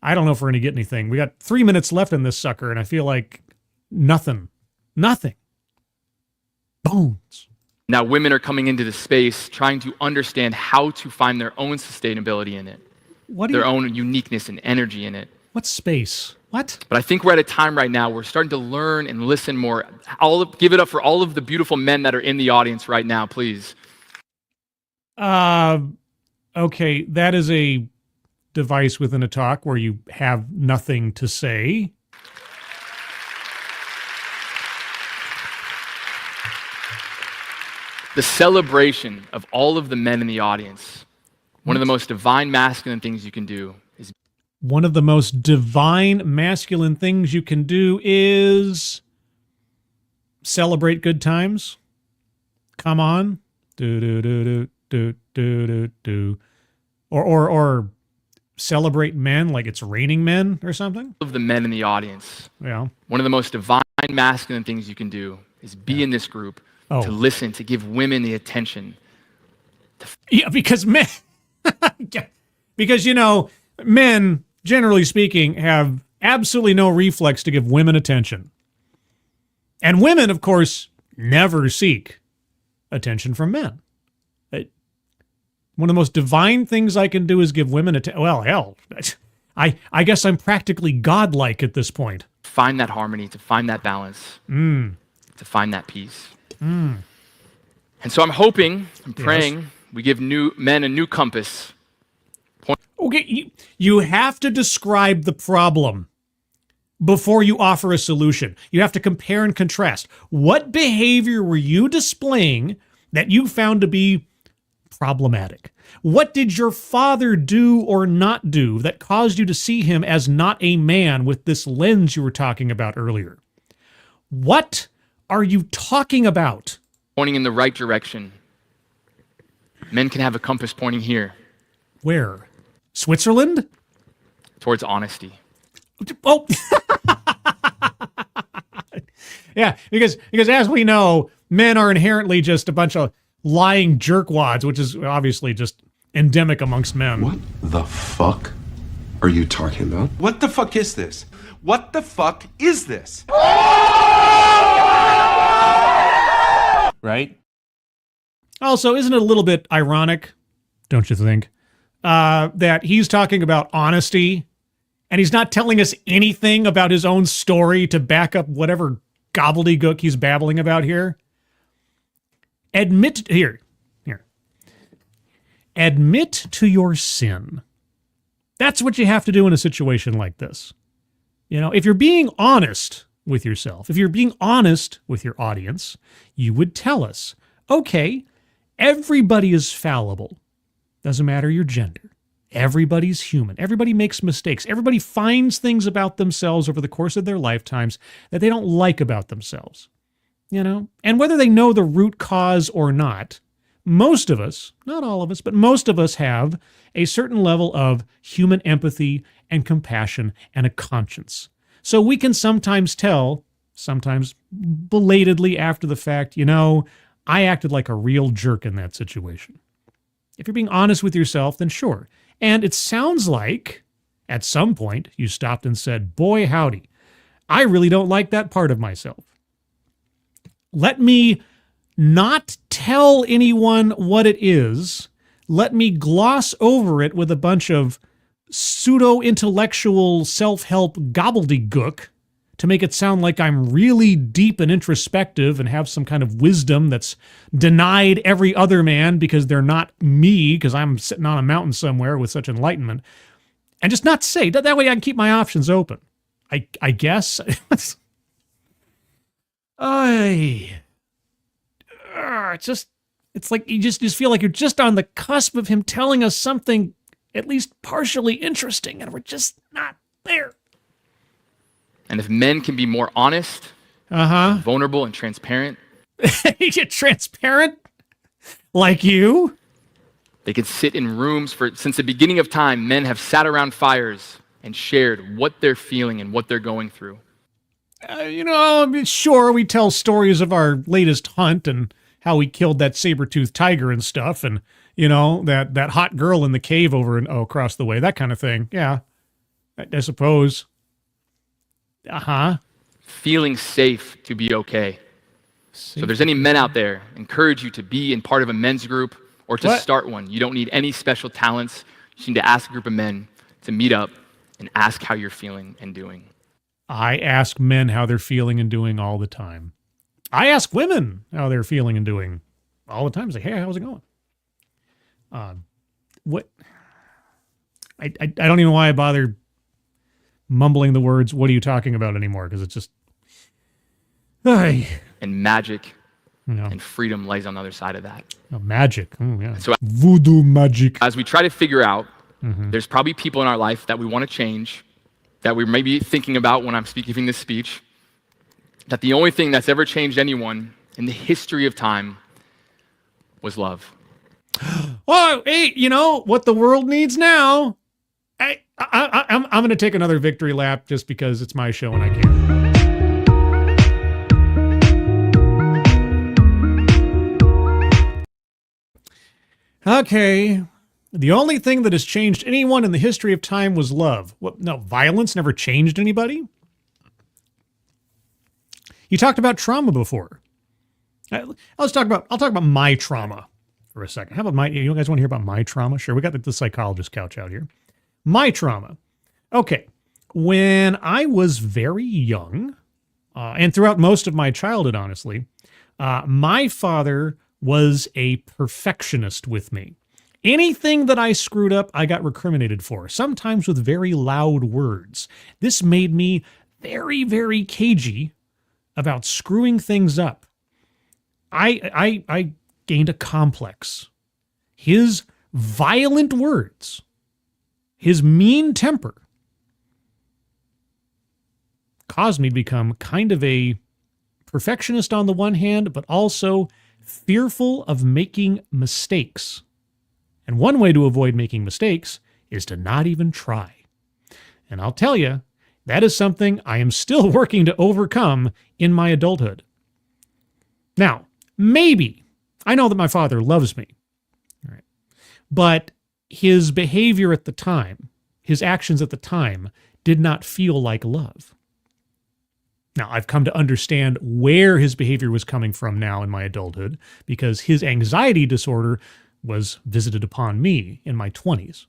[SPEAKER 1] I don't know if we're going to get anything. We got 3 minutes left in this sucker, and I feel like nothing. Bones.
[SPEAKER 2] Now women are coming into this space trying to understand how to find their own sustainability in it. their own uniqueness and energy in it.
[SPEAKER 1] What's space? What?
[SPEAKER 2] But I think we're at a time right now where we're starting to learn and listen more. Give it up for all of the beautiful men that are in the audience right now, please.
[SPEAKER 1] Okay, that is a device within a talk where you have nothing to say.
[SPEAKER 2] The celebration of all of the men in the audience. One of the most divine masculine things you can do is...
[SPEAKER 1] One of the most divine masculine things you can do is celebrate good times. Come on. Or celebrate men like it's raining men or something.
[SPEAKER 2] Of the men in the audience.
[SPEAKER 1] Yeah.
[SPEAKER 2] One of the most divine masculine things you can do is be in this group, to listen, to give women the attention.
[SPEAKER 1] Yeah, because men, because, you know, men, generally speaking, have absolutely no reflex to give women attention. And women, of course, never seek attention from men. One of the most divine things I can do is give women attention. Well, hell, I guess I'm practically godlike at this point.
[SPEAKER 2] Find that harmony, to find that balance, to find that peace. And so I'm hoping, I'm praying, we give new men a new compass.
[SPEAKER 1] Okay, you have to describe the problem before you offer a solution. You have to compare and contrast. What behavior were you displaying that you found to be problematic? What did your father do or not do that caused you to see him as not a man with this lens you were talking about earlier? What are you talking about?
[SPEAKER 2] Pointing in the right direction. Men can have a compass pointing here.
[SPEAKER 1] Where? Switzerland?
[SPEAKER 2] Towards honesty.
[SPEAKER 1] Oh. Yeah, because as we know, men are inherently just a bunch of lying jerkwads, which is obviously just endemic amongst men.
[SPEAKER 3] What the fuck are you talking about?
[SPEAKER 4] What the fuck is this? What the fuck is this? Right?
[SPEAKER 1] Also, isn't it a little bit ironic, don't you think, that he's talking about honesty and he's not telling us anything about his own story to back up whatever gobbledygook he's babbling about here? Admit to your sin. That's what you have to do in a situation like this. You know, if you're being honest with yourself, if you're being honest with your audience, you would tell us, okay, everybody is fallible. Doesn't matter your gender. Everybody's human. Everybody makes mistakes. Everybody finds things about themselves over the course of their lifetimes that they don't like about themselves. You know, and whether they know the root cause or not, most of us, not all of us, but most of us have a certain level of human empathy and compassion and a conscience. So we can sometimes tell, sometimes belatedly after the fact, you know, I acted like a real jerk in that situation. If you're being honest with yourself, then sure. And it sounds like at some point you stopped and said, boy, howdy, I really don't like that part of myself. Let me not tell anyone what it is. Let me gloss over it with a bunch of pseudo-intellectual self-help gobbledygook to make it sound like I'm really deep and introspective and have some kind of wisdom that's denied every other man because they're not me, because I'm sitting on a mountain somewhere with such enlightenment. And just not say. That way I can keep my options open. I guess. It's like you just feel like you're just on the cusp of him telling us something at least partially interesting, and we're just not there.
[SPEAKER 2] And if men can be more honest, vulnerable, and transparent.
[SPEAKER 1] You're transparent? Like you?
[SPEAKER 2] They could sit in rooms since the beginning of time, men have sat around fires and shared what they're feeling and what they're going through.
[SPEAKER 1] Sure, we tell stories of our latest hunt and how we killed that saber-toothed tiger and stuff, and, you know, that hot girl in the cave over across the way, that kind of thing. Yeah, I suppose.
[SPEAKER 2] Feeling safe to be okay. So if there's any men out there, encourage you to be in part of a men's group or to start one. You don't need any special talents. You need to ask a group of men to meet up and ask how you're feeling and doing.
[SPEAKER 1] I ask men how they're feeling and doing all the time. I ask women how they're feeling and doing all the time. Say, hey, how's it going? What? I don't even know why I bother mumbling the words, what are you talking about anymore? Because it's just...
[SPEAKER 2] And magic and freedom lays on the other side of that.
[SPEAKER 1] Oh, magic. Oh, yeah.
[SPEAKER 2] So
[SPEAKER 1] voodoo magic.
[SPEAKER 2] As we try to figure out, there's probably people in our life that we want to change, that we're maybe thinking about when I'm giving this speech, that the only thing that's ever changed anyone in the history of time was love.
[SPEAKER 1] Oh, hey, you know what the world needs now? I'm going to take another victory lap just because it's my show and I can. Okay. The only thing that has changed anyone in the history of time was love. What? No, violence never changed anybody? You talked about trauma before. I'll talk about my trauma for a second. How about you guys want to hear about my trauma? Sure, we got the psychologist couch out here. My trauma. Okay. When I was very young, and throughout most of my childhood, honestly, my father was a perfectionist with me. Anything that I screwed up, I got recriminated for, sometimes with very loud words. This made me very, very cagey about screwing things up. I gained a complex. His violent words, his mean temper, caused me to become kind of a perfectionist on the one hand, but also fearful of making mistakes. And one way to avoid making mistakes is to not even try. And I'll tell you, that is something I am still working to overcome in my adulthood. Now, maybe, I know that my father loves me, all right, but his behavior at the time, his actions at the time, did not feel like love. Now, I've come to understand where his behavior was coming from now in my adulthood, because his anxiety disorder was visited upon me in my 20s,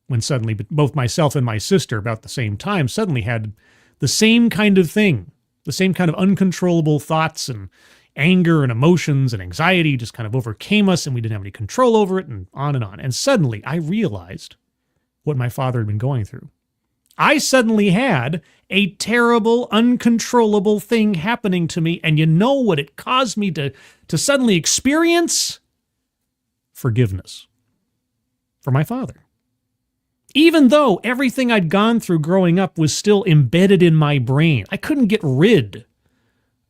[SPEAKER 1] when suddenly both myself and my sister, about the same time, suddenly had the same kind of thing, the same kind of uncontrollable thoughts and anger and emotions and anxiety just kind of overcame us, and we didn't have any control over it, and on. And suddenly I realized what my father had been going through. I suddenly had a terrible, uncontrollable thing happening to me, and you know what it caused me to suddenly experience? Forgiveness for my father. Even though everything I'd gone through growing up was still embedded in my brain, I couldn't get rid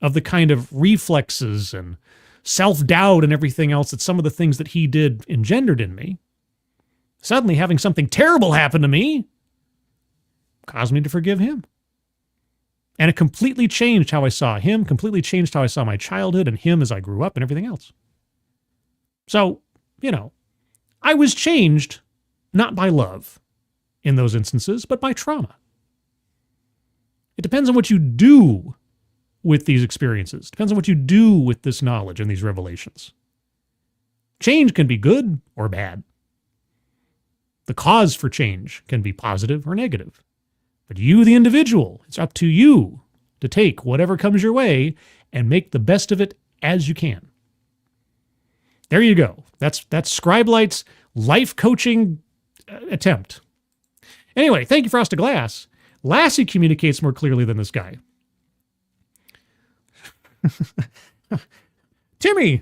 [SPEAKER 1] of the kind of reflexes and self-doubt and everything else that some of the things that he did engendered in me. Suddenly having something terrible happen to me caused me to forgive him. And it completely changed how I saw him, completely changed how I saw my childhood and him as I grew up and everything else. So, I was changed not by love in those instances, but by trauma. It depends on what you do with these experiences. It depends on what you do with this knowledge and these revelations. Change can be good or bad. The cause for change can be positive or negative. But you, the individual, it's up to you to take whatever comes your way and make the best of it as you can. There you go. That's Scribelight's life coaching attempt. Anyway, thank you, Frosted Glass. Lassie communicates more clearly than this guy. Timmy,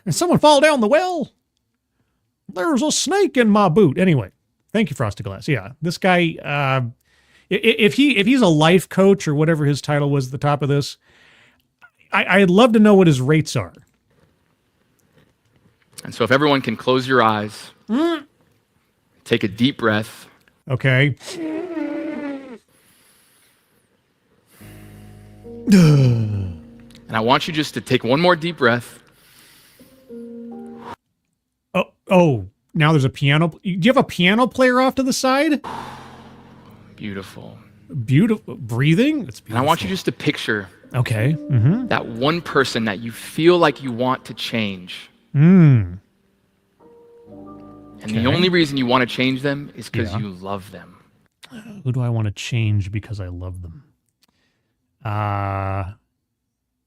[SPEAKER 1] did someone fall down the well? There's a snake in my boot. Anyway, thank you, Frosted Glass. Yeah, this guy, if he's a life coach or whatever his title was at the top of this, I'd love to know what his rates are.
[SPEAKER 2] And so if everyone can close your eyes, take a deep breath.
[SPEAKER 1] Okay.
[SPEAKER 2] And I want you just to take one more deep breath.
[SPEAKER 1] Oh, now there's a piano. Do you have a piano player off to the side?
[SPEAKER 2] Beautiful.
[SPEAKER 1] Beautiful. Breathing? It's beautiful.
[SPEAKER 2] And I want you just to picture
[SPEAKER 1] that
[SPEAKER 2] one person that you feel like you want to change.
[SPEAKER 1] And
[SPEAKER 2] And the only reason you want to change them is because
[SPEAKER 1] Yeah.
[SPEAKER 2] you love them.
[SPEAKER 1] Who do I want to change because I love them? Well,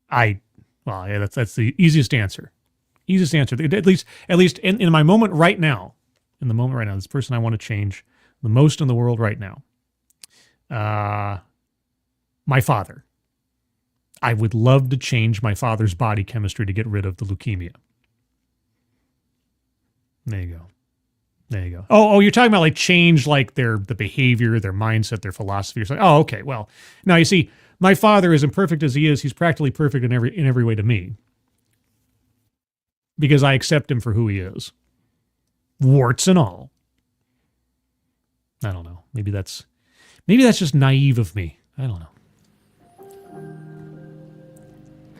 [SPEAKER 1] yeah, that's the easiest answer. Easiest answer. At least in my moment right now, this person I want to change the most in the world right now. My father. I would love to change my father's body chemistry to get rid of the leukemia. There you go. There you go. Oh, you're talking about like change, like the behavior, their mindset, their philosophy, or something. Oh, okay. Well, now you see, my father, as imperfect as he is, he's practically perfect in every way to me, because I accept him for who he is, warts and all. I don't know. Maybe that's just naive of me. I don't know.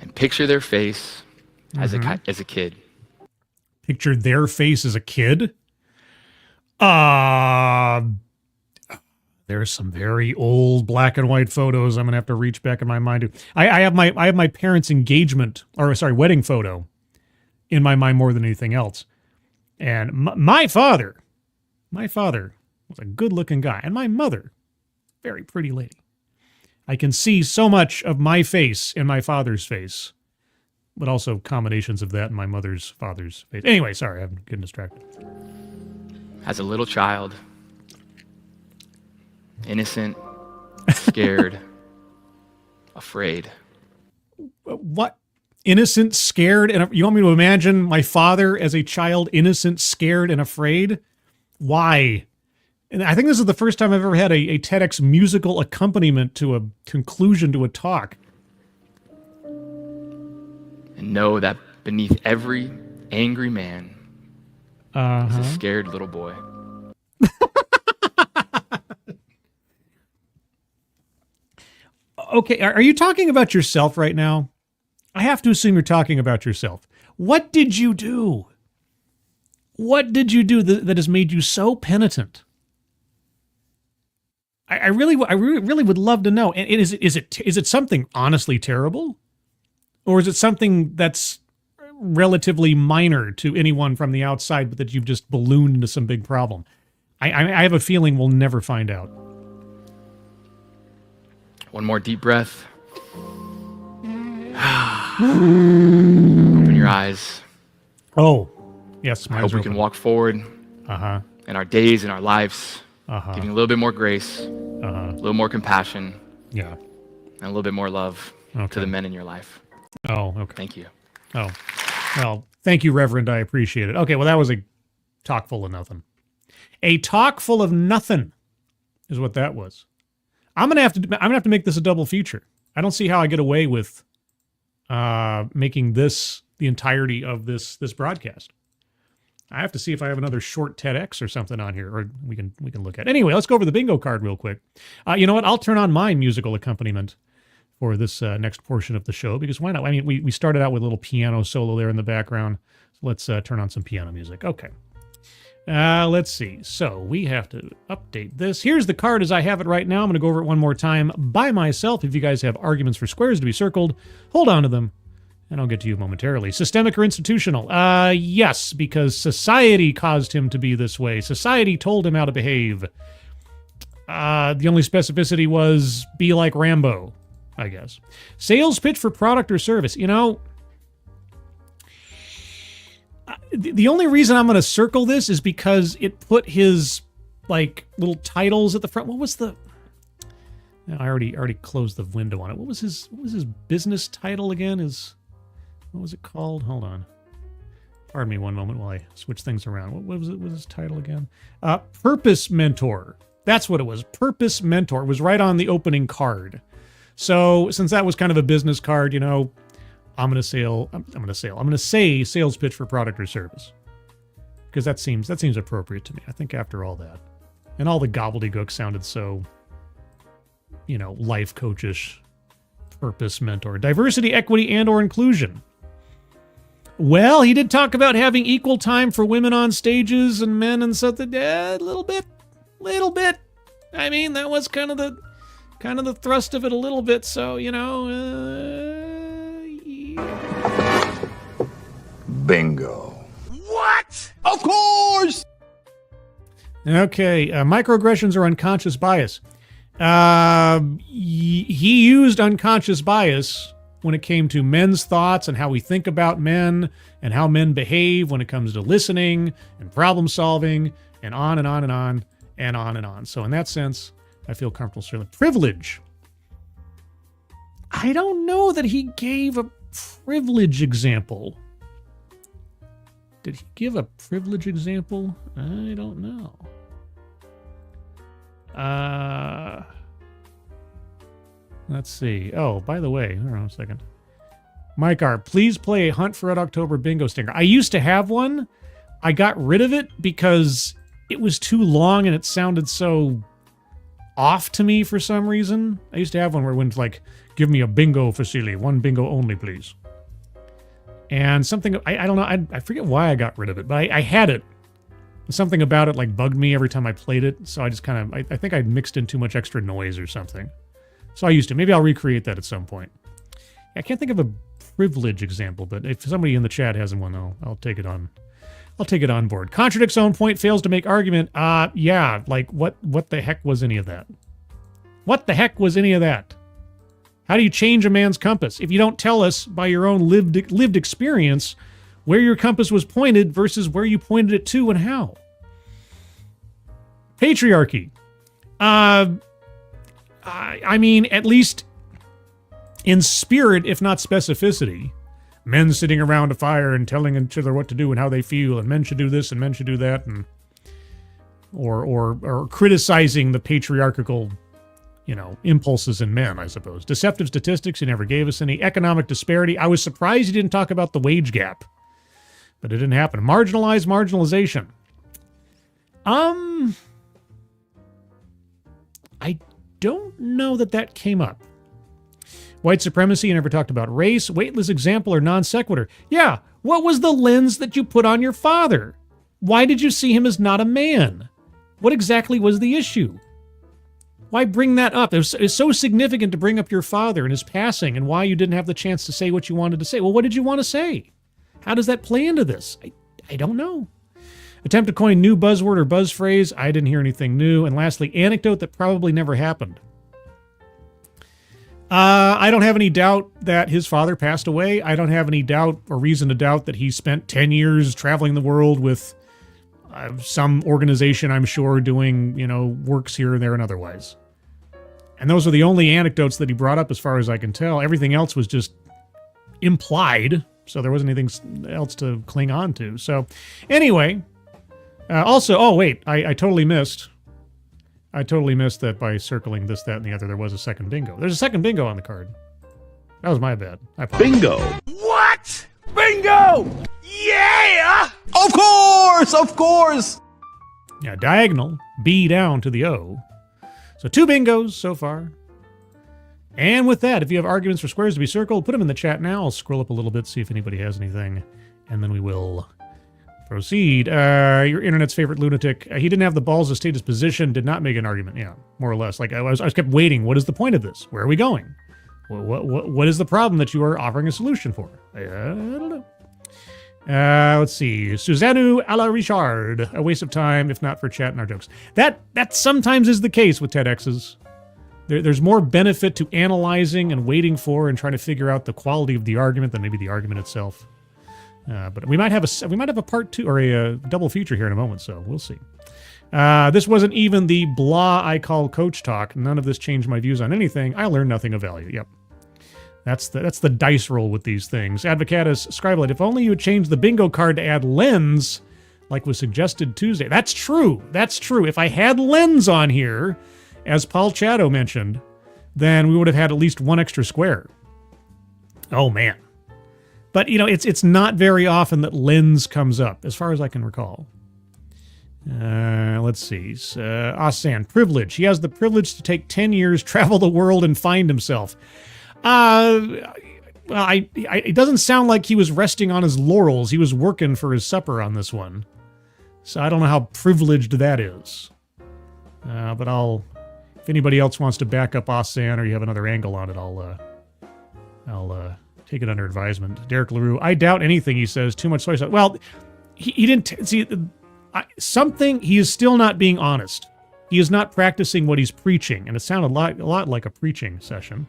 [SPEAKER 2] And picture their face as a kid.
[SPEAKER 1] Picture their face as a kid. There's some very old black and white photos I'm gonna have to reach back in my mind to. I have my parents' wedding photo in my mind more than anything else. And my father was a good-looking guy, and my mother, very pretty lady. I can see so much of my face in my father's face, but also combinations of that in my father's face. Anyway, sorry, I'm getting distracted.
[SPEAKER 2] As a little child, innocent, scared, afraid.
[SPEAKER 1] What? Innocent, scared, and you want me to imagine my father as a child, innocent, scared, and afraid? Why? And I think this is the first time I've ever had a TEDx musical accompaniment to a conclusion to a talk.
[SPEAKER 2] And know that beneath every angry man is a scared little boy.
[SPEAKER 1] Okay, are you talking about yourself right now? I have to assume you're talking about yourself. What did you do? What did you do that has made you so penitent? I really would love to know. And is it something honestly terrible, or is it something that's relatively minor to anyone from the outside, but that you've just ballooned into some big problem? I have a feeling we'll never find out.
[SPEAKER 2] One more deep breath. Open your eyes.
[SPEAKER 1] Oh, yes.
[SPEAKER 2] I hope we can walk forward in our days and our lives, giving a little bit more grace, a little more compassion,
[SPEAKER 1] yeah,
[SPEAKER 2] and a little bit more love to the men in your life.
[SPEAKER 1] Oh, okay.
[SPEAKER 2] Thank you.
[SPEAKER 1] Oh, well, thank you, Reverend. I appreciate it. Okay, well, that was a talk full of nothing. A talk full of nothing is what that was. I'm gonna have to make this a double feature. I don't see how I get away with making this the entirety of this broadcast. I have to see if I have another short TEDx or something on here, or we can look at. Anyway, let's go over the bingo card real quick. You know what? I'll turn on my musical accompaniment for this next portion of the show, because why not? I mean, we started out with a little piano solo there in the background. So let's turn on some piano music. Okay. Let's see. So we have to update this. Here's the card as I have it right now. I'm going to go over it one more time by myself. If you guys have arguments for squares to be circled, hold on to them, and I'll get to you momentarily. Systemic or institutional? Yes, because society caused him to be this way. Society told him how to behave. The only specificity was be like Rambo, I guess. Sales pitch for product or service. You know, the only reason I'm going to circle this is because it put his, like, little titles at the front. What was the... No, I already closed the window on it. What was his business title again? What was it called? Hold on. Pardon me one moment while I switch things around. What was it? What was his title again? Purpose Mentor. That's what it was. Purpose Mentor. It was right on the opening card. So since that was kind of a business card, you know, I'm going to say sales pitch for product or service, because that seems appropriate to me. I think after all that, and all the gobbledygook sounded so, you know, life coachish. Purpose Mentor. Diversity, equity, and or inclusion. Well, he did talk about having equal time for women on stages and men and something. A little bit. I mean, that was kind of the thrust of it a little bit. So, you know, yeah.
[SPEAKER 5] Bingo.
[SPEAKER 4] What? Of course!
[SPEAKER 1] Okay, microaggressions or unconscious bias. He used unconscious bias when it came to men's thoughts and how we think about men and how men behave when it comes to listening and problem solving and on and on and on and on and on. So in that sense, I feel comfortable certainly. Privilege. I don't know that he gave a privilege example. Did he give a privilege example? I don't know. Let's see. Oh, by the way, hold on a second. Mike R., please play a Hunt for Red October bingo stinger. I used to have one. I got rid of it because it was too long and it sounded so off to me for some reason. I used to have one where it went like, give me a bingo facility, one bingo only, please. And something, I don't know, I forget why I got rid of it, but I had it. Something about it like bugged me every time I played it, so I just kind of, I think I mixed in too much extra noise or something. So I used to. Maybe I'll recreate that at some point. I can't think of a privilege example, but if somebody in the chat has one, I'll take it on. I'll take it on board. Contradicts own point, fails to make argument. Yeah, like what the heck was any of that? What the heck was any of that? How do you change a man's compass if you don't tell us by your own lived experience where your compass was pointed versus where you pointed it to and how? Patriarchy. I mean, at least in spirit, if not specificity, men sitting around a fire and telling each other what to do and how they feel, and men should do this and men should do that, and or criticizing the patriarchal, impulses in men, I suppose. Deceptive statistics, he never gave us any. Economic disparity. I was surprised he didn't talk about the wage gap, but it didn't happen. Marginalization. I don't know that came up. White supremacy, you never talked about race. Weightless example or non sequitur. Yeah, what was the lens that you put on your father? Why did you see him as not a man? What exactly was the issue? Why bring that up? It's so significant to bring up your father and his passing and why you didn't have the chance to say what you wanted to say. Well, what did you want to say? How does that play into this? I don't know. Attempt to coin new buzzword or buzz phrase. I didn't hear anything new. And lastly, anecdote that probably never happened. I don't have any doubt that his father passed away. I don't have any doubt or reason to doubt that he spent 10 years traveling the world with some organization, I'm sure, doing, works here and there and otherwise. And those are the only anecdotes that he brought up as far as I can tell. Everything else was just implied, so there wasn't anything else to cling on to. So anyway, I totally missed that by circling this, that, and the other. There was a second bingo. There's a second bingo on the card. That was my bad.
[SPEAKER 5] Bingo.
[SPEAKER 4] What? Bingo! Yeah!
[SPEAKER 5] Of course!
[SPEAKER 1] Yeah, diagonal, B down to the O. So 2 bingos so far. And with that, if you have arguments for squares to be circled, put them in the chat now. I'll scroll up a little bit, see if anybody has anything, and then we will proceed. Your internet's favorite lunatic. He didn't have the balls to state his position, did not make an argument. Yeah, more or less. Like, I was kept waiting. What is the point of this? Where are we going? What is the problem that you are offering a solution for? I don't know. Let's see. Suzanne a la Richard. A waste of time, if not for chat and our jokes. That sometimes is the case with TEDx's. There's more benefit to analyzing and waiting for and trying to figure out the quality of the argument than maybe the argument itself. But we might have a part 2 or a double feature here in a moment, so we'll see. This wasn't even the blah I call coach talk. None of this changed my views on anything. I learned nothing of value. Yep. That's the dice roll with these things. Advocatus Scribelite, if only you would change the bingo card to add lens, like was suggested Tuesday. That's true. If I had lens on here, as Paul Chato mentioned, then we would have had at least one extra square. Oh, man. But, it's not very often that lens comes up, as far as I can recall. Let's see. Asan, privilege. He has the privilege to take 10 years, travel the world, and find himself. It doesn't sound like he was resting on his laurels. He was working for his supper on this one. So I don't know how privileged that is. But if anybody else wants to back up Asan or you have another angle on it, I'll take it under advisement. Derek LaRue, I doubt anything he says. Too much soy sauce. Well, he didn't see. he is still not being honest. He is not practicing what he's preaching. And it sounded a lot like a preaching session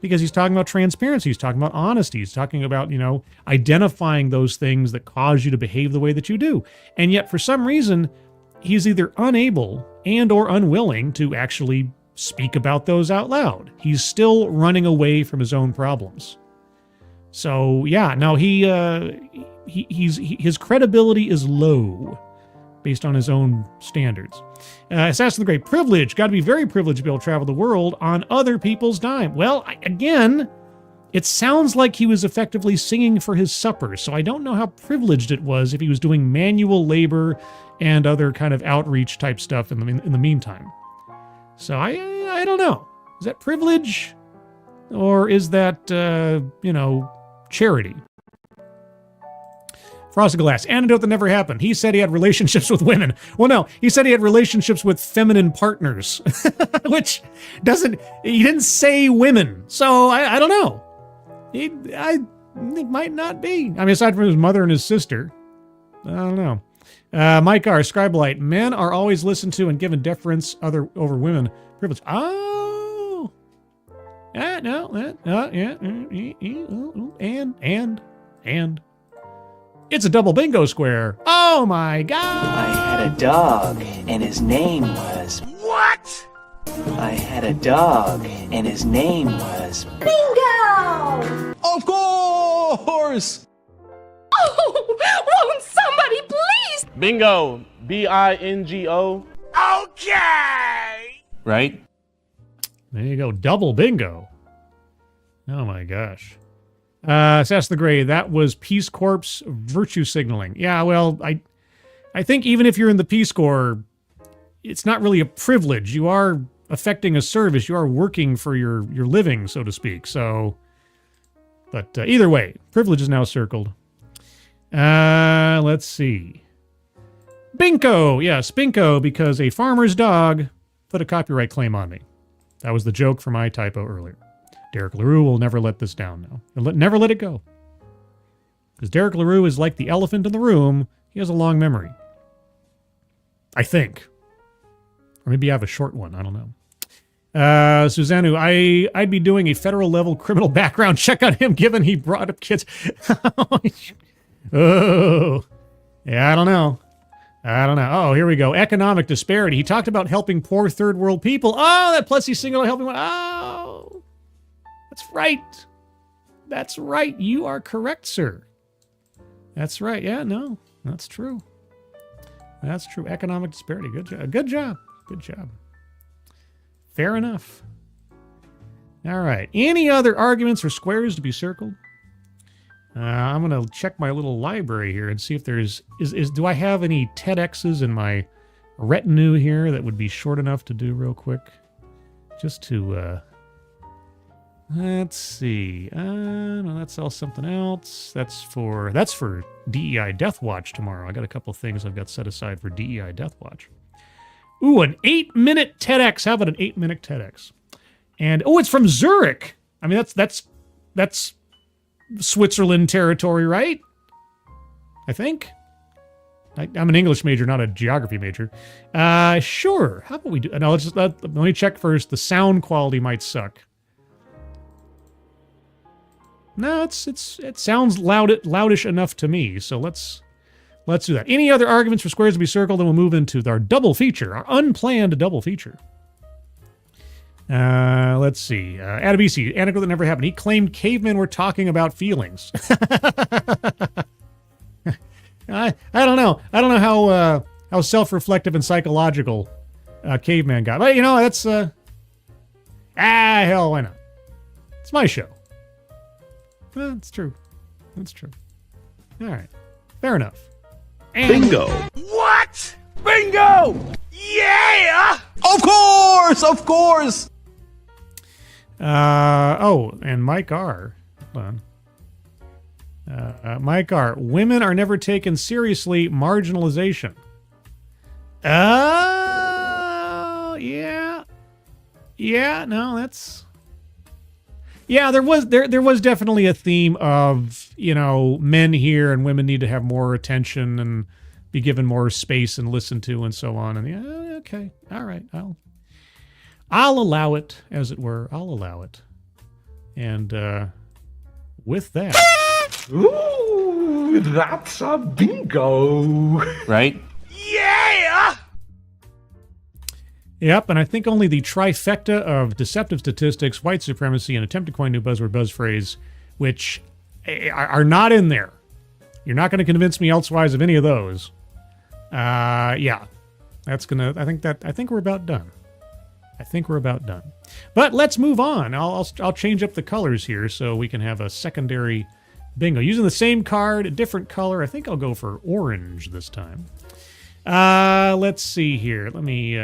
[SPEAKER 1] because he's talking about transparency. He's talking about honesty. He's talking about, identifying those things that cause you to behave the way that you do. And yet, for some reason, he's either unable and or unwilling to actually speak about those out loud. He's still running away from his own problems. So yeah, no, his credibility is low based on his own standards. Assassin the Great, privilege. Got to be very privileged to be able to travel the world on other people's dime. Well, again, it sounds like he was effectively singing for his supper, so I don't know how privileged it was if he was doing manual labor and other kind of outreach type stuff in the meantime. So I don't know. Is that privilege? Or is that, charity? Frosted Glass, anecdote that never happened. He said he had relationships with women. Well, no, he said he had relationships with feminine partners, which he didn't say women. So I don't know. It might not be. I mean, aside from his mother and his sister, I don't know. Mike R. Scribelite, men are always listened to and given deference over women. Privilege. Oh. No. Yeah. And. It's a double bingo square. Oh my God.
[SPEAKER 6] I had a dog and his name was...
[SPEAKER 4] What?
[SPEAKER 6] I had a dog and his name was...
[SPEAKER 7] Bingo!
[SPEAKER 5] Of course!
[SPEAKER 7] Oh, won't somebody please?
[SPEAKER 8] Bingo. B-I-N-G-O.
[SPEAKER 4] Okay!
[SPEAKER 8] Right?
[SPEAKER 1] There you go. Double bingo. Oh my gosh. Sass the Gray, that was Peace Corps virtue signaling. Yeah, well, I think even if you're in the Peace Corps, it's not really a privilege. You are affecting a service. You are working for your living, so to speak. So, but either way, privilege is now circled. Let's see. Binko. Yes, Binko, because a farmer's dog put a copyright claim on me. That was the joke for my typo earlier. Derek LaRue will never let this down now. Never let it go. Because Derek LaRue is like the elephant in the room. He has a long memory. I think. Or maybe I have a short one. I don't know. Susannu, I'd be doing a federal level criminal background check on him given he brought up kids. Oh. Yeah, I don't know. Oh, here we go. Economic disparity. He talked about helping poor third world people. Oh, that Plessy single helping one. Oh. That's right. You are correct, sir. That's right. Yeah, no, that's true. Economic disparity. Good job. Fair enough. All right. Any other arguments or squares to be circled? I'm going to check my little library here and see if there's... do I have any TEDx's in my retinue here that would be short enough to do real quick? Just to... let's see. No, that's all something else. That's for DEI Death Watch tomorrow. I got a couple things I've got set aside for DEI Death Watch. Ooh, an 8-minute TEDx. How about an 8-minute TEDx? And it's from Zurich. I mean, that's Switzerland territory, right? I think. I'm an English major, not a geography major. Sure. How about we do? No, let me check first. The sound quality might suck. No, it sounds loudish enough to me. So let's do that. Any other arguments for squares to be circled? Then we'll move into our double feature, our unplanned double feature. Let's see. Adabisi, anecdote that never happened. He claimed cavemen were talking about feelings. I don't know. I don't know how self-reflective and psychological caveman got. But that's hell, why not? It's my show. It's true. That's true. All right. Fair enough. And
[SPEAKER 5] Bingo.
[SPEAKER 4] What? Bingo! Yeah!
[SPEAKER 5] Of course!
[SPEAKER 1] And Mike R. Hold on. Mike R. Women are never taken seriously. Marginalization. Oh, yeah. Yeah, no, that's... Yeah, there was definitely a theme of, men here and women need to have more attention and be given more space and listened to and so on. And okay, all right, I'll allow it, as it were. I'll allow it. And with that,
[SPEAKER 5] Ooh, that's a bingo.
[SPEAKER 8] Right?
[SPEAKER 1] Yep, and I think only the trifecta of deceptive statistics, white supremacy, and attempt to coin new buzzword buzz phrase, which are not in there. You're not going to convince me elsewise of any of those. Yeah, that's gonna. I think we're about done. But let's move on. I'll change up the colors here so we can have a secondary bingo using the same card, a different color. I think I'll go for orange this time. Let's see here. Let me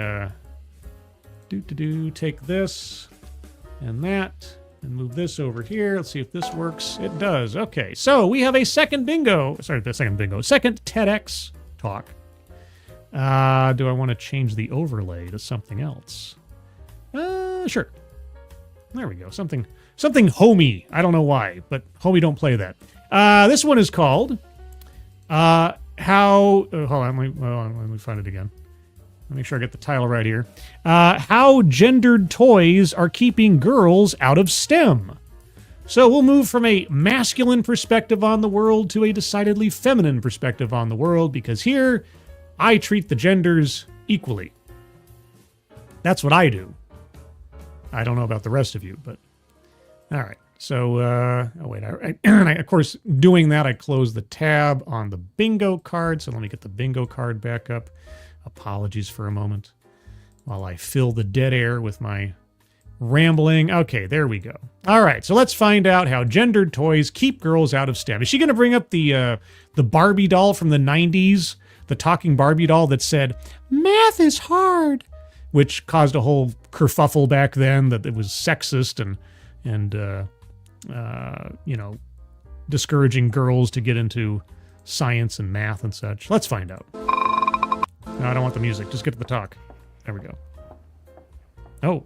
[SPEAKER 1] take this and that and move this over here. Let's see if this works. It does. Okay, so we have a second bingo. Second TEDx talk. Do I want to change the overlay to something else? Sure. There we go. Something homey. I don't know why, but homey don't play that. This one is called how. Hold on. Let me find it again. Let me make sure I get the title right here. How gendered toys are keeping girls out of STEM. So we'll move from a masculine perspective on the world to a decidedly feminine perspective on the world, because here I treat the genders equally. That's what I do. I don't know about the rest of you, but all right. So, of course, doing that, I close the tab on the bingo card. So let me get the bingo card back up. Apologies for a moment while I fill the dead air with my rambling. Okay, there we go. All right, so let's find out how gendered toys keep girls out of STEM. Is she going to bring up the Barbie doll from the 90s, the talking Barbie doll that said, "Math is hard," which caused a whole kerfuffle back then that it was sexist and discouraging girls to get into science and math and such? Let's find out. No, I don't want the music. Just get to the talk. There we go. Oh,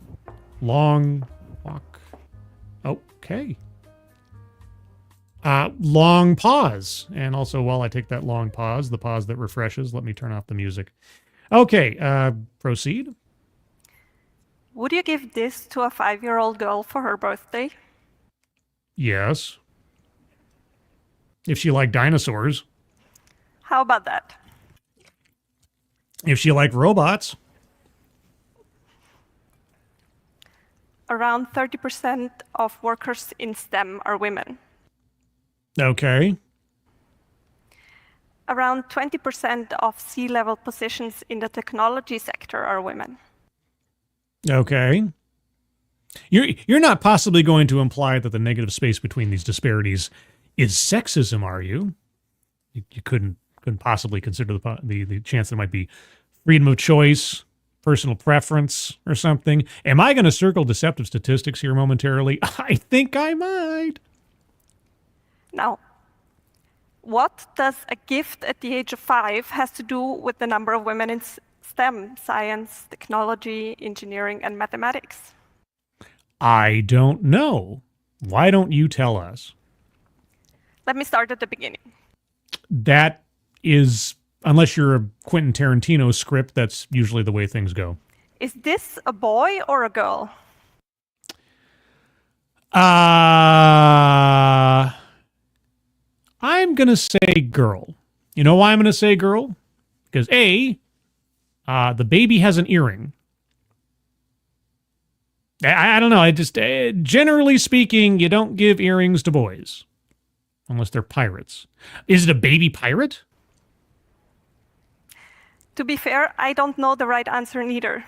[SPEAKER 1] long walk. Okay. Long pause. And also, while I take that long pause, the pause that refreshes, let me turn off the music. Okay, proceed.
[SPEAKER 9] Would you give this to a 5-year-old girl for her birthday?
[SPEAKER 1] Yes. If she liked dinosaurs.
[SPEAKER 9] How about that?
[SPEAKER 1] If she liked robots.
[SPEAKER 9] Around 30% of workers in STEM are women.
[SPEAKER 1] Okay.
[SPEAKER 9] Around 20% of C-level positions in the technology sector are women.
[SPEAKER 1] Okay. You're not possibly going to imply that the negative space between these disparities is sexism, are you? You couldn't possibly consider the chance there might be freedom of choice, personal preference, or something. Am I going to circle deceptive statistics here momentarily? I think I might.
[SPEAKER 9] Now, what does a gift at the age of 5 has to do with the number of women in STEM, science, technology, engineering, and mathematics?
[SPEAKER 1] I don't know. Why don't you tell us?
[SPEAKER 9] Let me start at the beginning.
[SPEAKER 1] That is, unless you're a Quentin Tarantino script, that's usually the way things go.
[SPEAKER 9] Is this a boy or a girl?
[SPEAKER 1] I'm going to say girl. You know why I'm going to say girl? Because A, the baby has an earring. I don't know. I just, generally speaking, you don't give earrings to boys. Unless they're pirates. Is it a baby pirate?
[SPEAKER 9] To be fair, I don't know the right answer neither.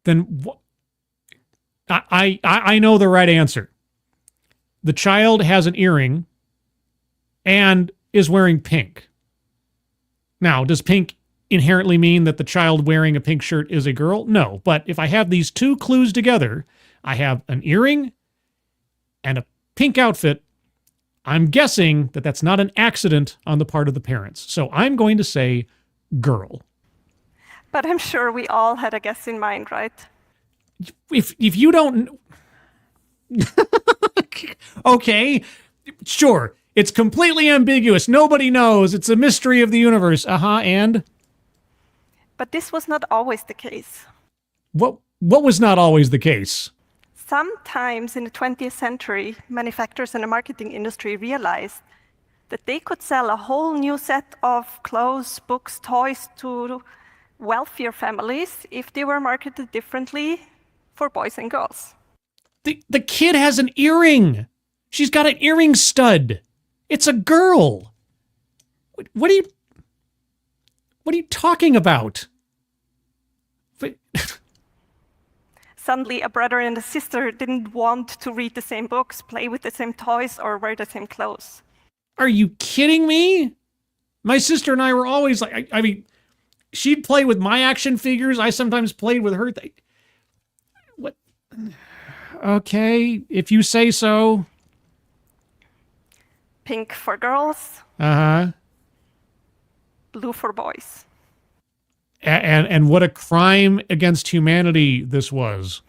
[SPEAKER 1] Then what? I know the right answer. The child has an earring and is wearing pink. Now, does pink inherently mean that the child wearing a pink shirt is a girl? No, but if I have these two clues together, I have an earring and a pink outfit, I'm guessing that that's not an accident on the part of the parents. So I'm going to say girl.
[SPEAKER 9] But I'm sure we all had a guess in mind, right?
[SPEAKER 1] If you don't... Okay, sure. It's completely ambiguous. Nobody knows. It's a mystery of the universe. And?
[SPEAKER 9] But this was not always the case.
[SPEAKER 1] What was not always the case?
[SPEAKER 9] Sometimes in the 20th century, manufacturers and the marketing industry realized that they could sell a whole new set of clothes, books, toys to wealthier families if they were marketed differently for boys and girls.
[SPEAKER 1] The kid has an earring. She's got an earring stud. It's a girl. What are you talking about?
[SPEAKER 9] Suddenly, a brother and a sister didn't want to read the same books, play with the same toys, or wear the same clothes.
[SPEAKER 1] Are you kidding me? My sister and I were always like, I mean, she'd play with my action figures. I sometimes played with her. What? Okay, if you say so.
[SPEAKER 9] Pink for girls.
[SPEAKER 1] Uh-huh.
[SPEAKER 9] Blue for boys.
[SPEAKER 1] And what a crime against humanity this was.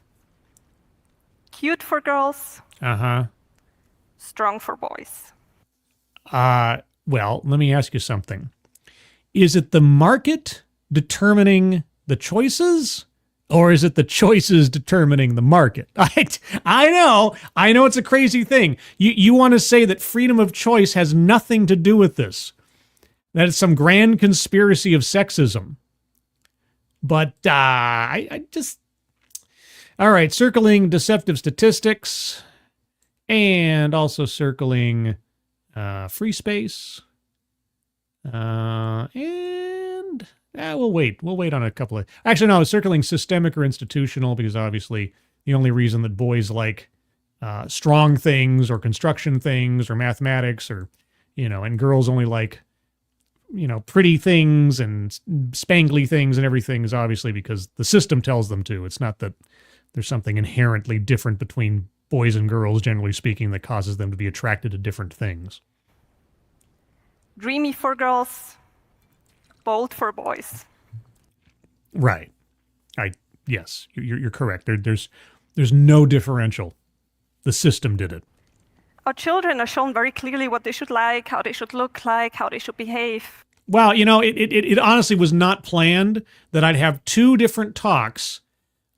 [SPEAKER 9] Cute for girls.
[SPEAKER 1] Uh-huh.
[SPEAKER 9] Strong for boys.
[SPEAKER 1] Well, let me ask you something. Is it the market determining the choices, or is it the choices determining the market? I know it's a crazy thing. You want to say that freedom of choice has nothing to do with this, that it's some grand conspiracy of sexism. But I just... All right, circling deceptive statistics and also circling free space. And we'll wait. We'll wait on a couple of... Actually, no, I was circling systemic or institutional because obviously the only reason that boys like strong things or construction things or mathematics or, and girls only like, pretty things and spangly things and everything is obviously because the system tells them to. It's not that there's something inherently different between boys and girls, generally speaking, that causes them to be attracted to different things.
[SPEAKER 9] Dreamy for girls, bold for boys.
[SPEAKER 1] Right. Yes, you're correct. There's no differential. The system did it.
[SPEAKER 9] Our children are shown very clearly what they should like, how they should look like, how they should behave.
[SPEAKER 1] Wow, it honestly was not planned that I'd have two different talks,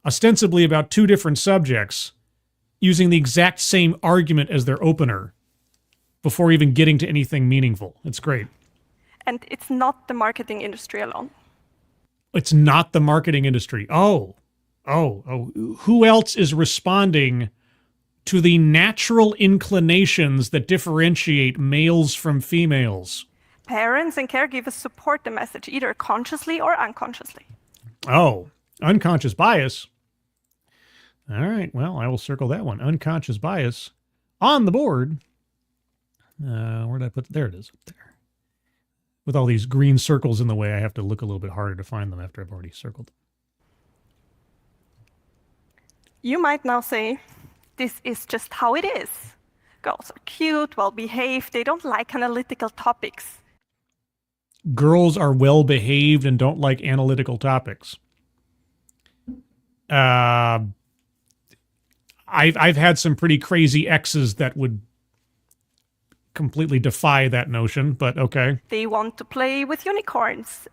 [SPEAKER 1] ostensibly about two different subjects, using the exact same argument as their opener before even getting to anything meaningful. It's great.
[SPEAKER 9] And it's not the marketing industry alone.
[SPEAKER 1] It's not the marketing industry. Oh. Who else is responding to the natural inclinations that differentiate males from females?
[SPEAKER 9] Parents and caregivers support the message, either consciously or unconsciously.
[SPEAKER 1] Oh, unconscious bias. All right, well, I will circle that one. Unconscious bias on the board. Where did I put it? There it is, up there. With all these green circles in the way, I have to look a little bit harder to find them after I've already circled them.
[SPEAKER 9] You might now say, this is just how it is. Girls are cute, well-behaved, they don't like analytical topics.
[SPEAKER 1] Girls are well-behaved and don't like analytical topics. I've had some pretty crazy exes that would completely defy that notion, but okay.
[SPEAKER 9] They want to play with unicorns.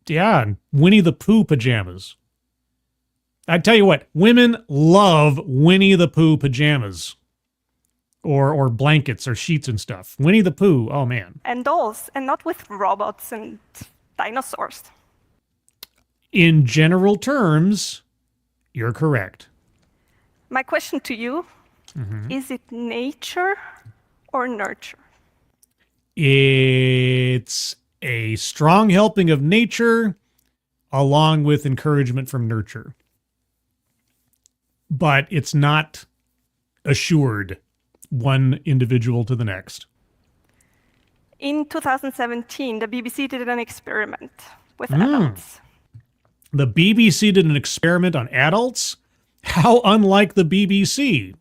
[SPEAKER 1] Yeah, and Winnie the Pooh pajamas. I tell you what, women love Winnie the Pooh pajamas. Or blankets or sheets and stuff. Winnie the Pooh, oh man.
[SPEAKER 9] And dolls, and not with robots and dinosaurs.
[SPEAKER 1] In general terms, you're correct.
[SPEAKER 9] My question to you, is it nature or nurture?
[SPEAKER 1] It's a strong helping of nature along with encouragement from nurture. But it's not assured one individual to the next.
[SPEAKER 9] In 2017, the BBC did an experiment with adults.
[SPEAKER 1] The BBC did an experiment on adults? How unlike the BBC.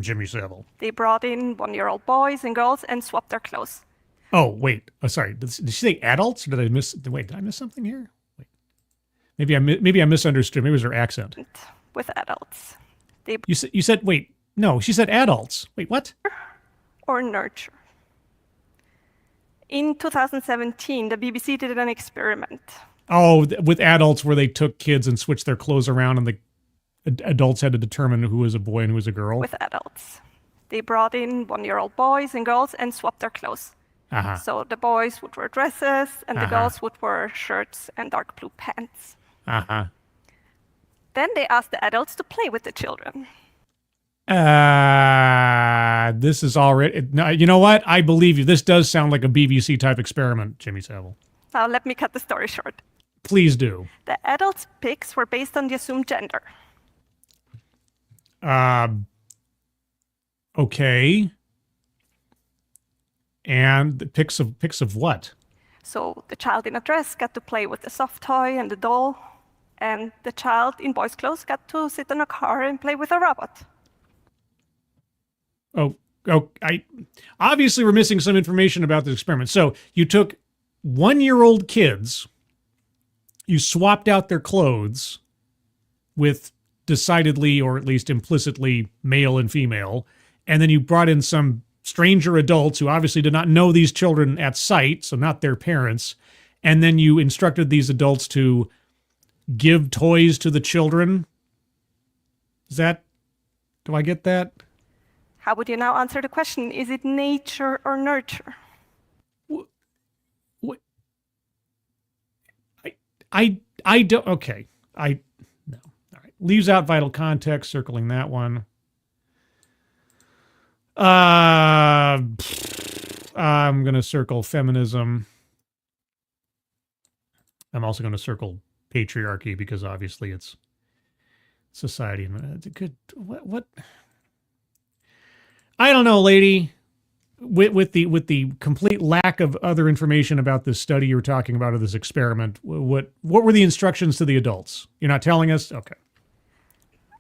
[SPEAKER 1] Jimmy Savile.
[SPEAKER 9] They brought in 1-year-old boys and girls and swapped their clothes.
[SPEAKER 1] Oh, wait. Oh, sorry. Did she say adults? Or did I miss? Wait, did I miss something here? Wait. Maybe I misunderstood. Maybe it was her accent.
[SPEAKER 9] With adults.
[SPEAKER 1] You said, wait. No, she said adults. Wait, what?
[SPEAKER 9] Or nurture. In 2017, the BBC did an experiment.
[SPEAKER 1] Oh, with adults where they took kids and switched their clothes around and the adults had to determine who was a boy and who was a girl?
[SPEAKER 9] With adults. They brought in 1-year-old boys and girls and swapped their clothes.
[SPEAKER 1] Uh-huh.
[SPEAKER 9] So the boys would wear dresses and the
[SPEAKER 1] Uh-huh.
[SPEAKER 9] girls would wear shirts and dark blue pants.
[SPEAKER 1] Uh-huh.
[SPEAKER 9] Then they asked the adults to play with the children.
[SPEAKER 1] This is already... No, you know what? I believe you. This does sound like a BBC type experiment, Jimmy Savile.
[SPEAKER 9] Now let me cut the story short.
[SPEAKER 1] Please do.
[SPEAKER 9] The adults' picks were based on the assumed gender.
[SPEAKER 1] Okay. And the picks of what?
[SPEAKER 9] So the child in a dress got to play with the soft toy and the doll, and the child in boys' clothes got to sit in a car and play with a robot.
[SPEAKER 1] Oh, obviously we're missing some information about this experiment. So you took 1-year-old kids, you swapped out their clothes with decidedly, or at least implicitly, male and female, and then you brought in some stranger adults who obviously did not know these children at sight, so not their parents, and then you instructed these adults to give toys to the children. Do I get that?
[SPEAKER 9] How would you now answer the question? Is it nature or nurture?
[SPEAKER 1] What? I don't, okay. No. All right. Leaves out vital context, circling that one. I'm going to circle feminism. I'm also going to circle patriarchy because obviously it's society. And good. What? I don't know, lady. With the complete lack of other information about this study you were talking about or this experiment, what were the instructions to the adults? You're not telling us? Okay.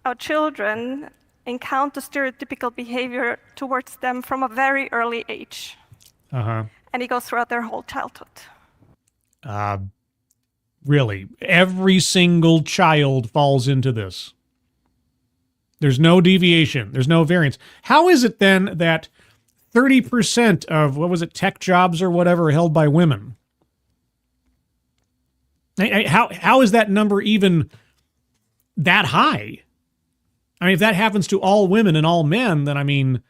[SPEAKER 9] Our children encounter stereotypical behavior towards them from a very early age.
[SPEAKER 1] Uh-huh.
[SPEAKER 9] And it goes throughout their whole childhood.
[SPEAKER 1] Really? Every single child falls into this? There's no deviation. There's no variance. How is it then that 30% of, tech jobs or whatever are held by women? How is that number even that high? I mean, if that happens to all women and all men, then I mean,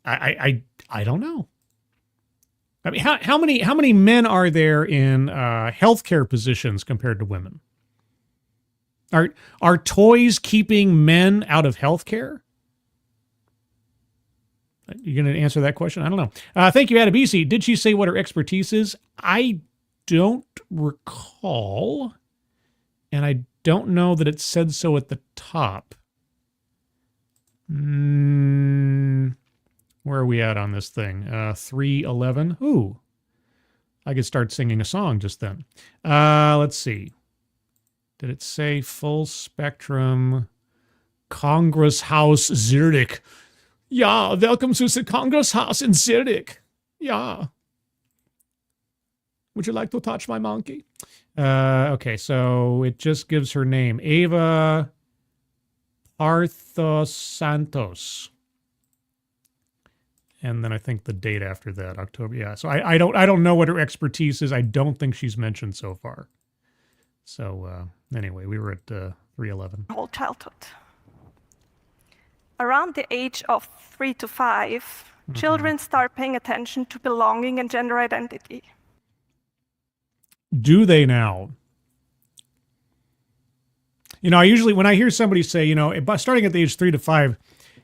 [SPEAKER 1] I don't know. I mean, how many men are there in healthcare positions compared to women? Are toys keeping men out of healthcare? You going to answer that question? I don't know. Thank you, Adabisi. Did she say what her expertise is? I don't recall, and I don't know that it said so at the top. Where are we at on this thing? 3:11. Ooh, I could start singing a song just then. Let's see. Did it say full spectrum Congress House Zurich? Yeah, welcome to the Congress House in Zurich. Yeah. Would you like to touch my monkey? Okay, so it just gives her name. Eva Parthos Santos. And then I think the date after that, October. Yeah, so I don't know what her expertise is. I don't think she's mentioned so far. So anyway, we were at 3:11.
[SPEAKER 9] Whole childhood. Around the age of 3 to 5, children start paying attention to belonging and gender identity.
[SPEAKER 1] Do they now? You know, I usually, when I hear somebody say, you know, starting at the age 3 to 5,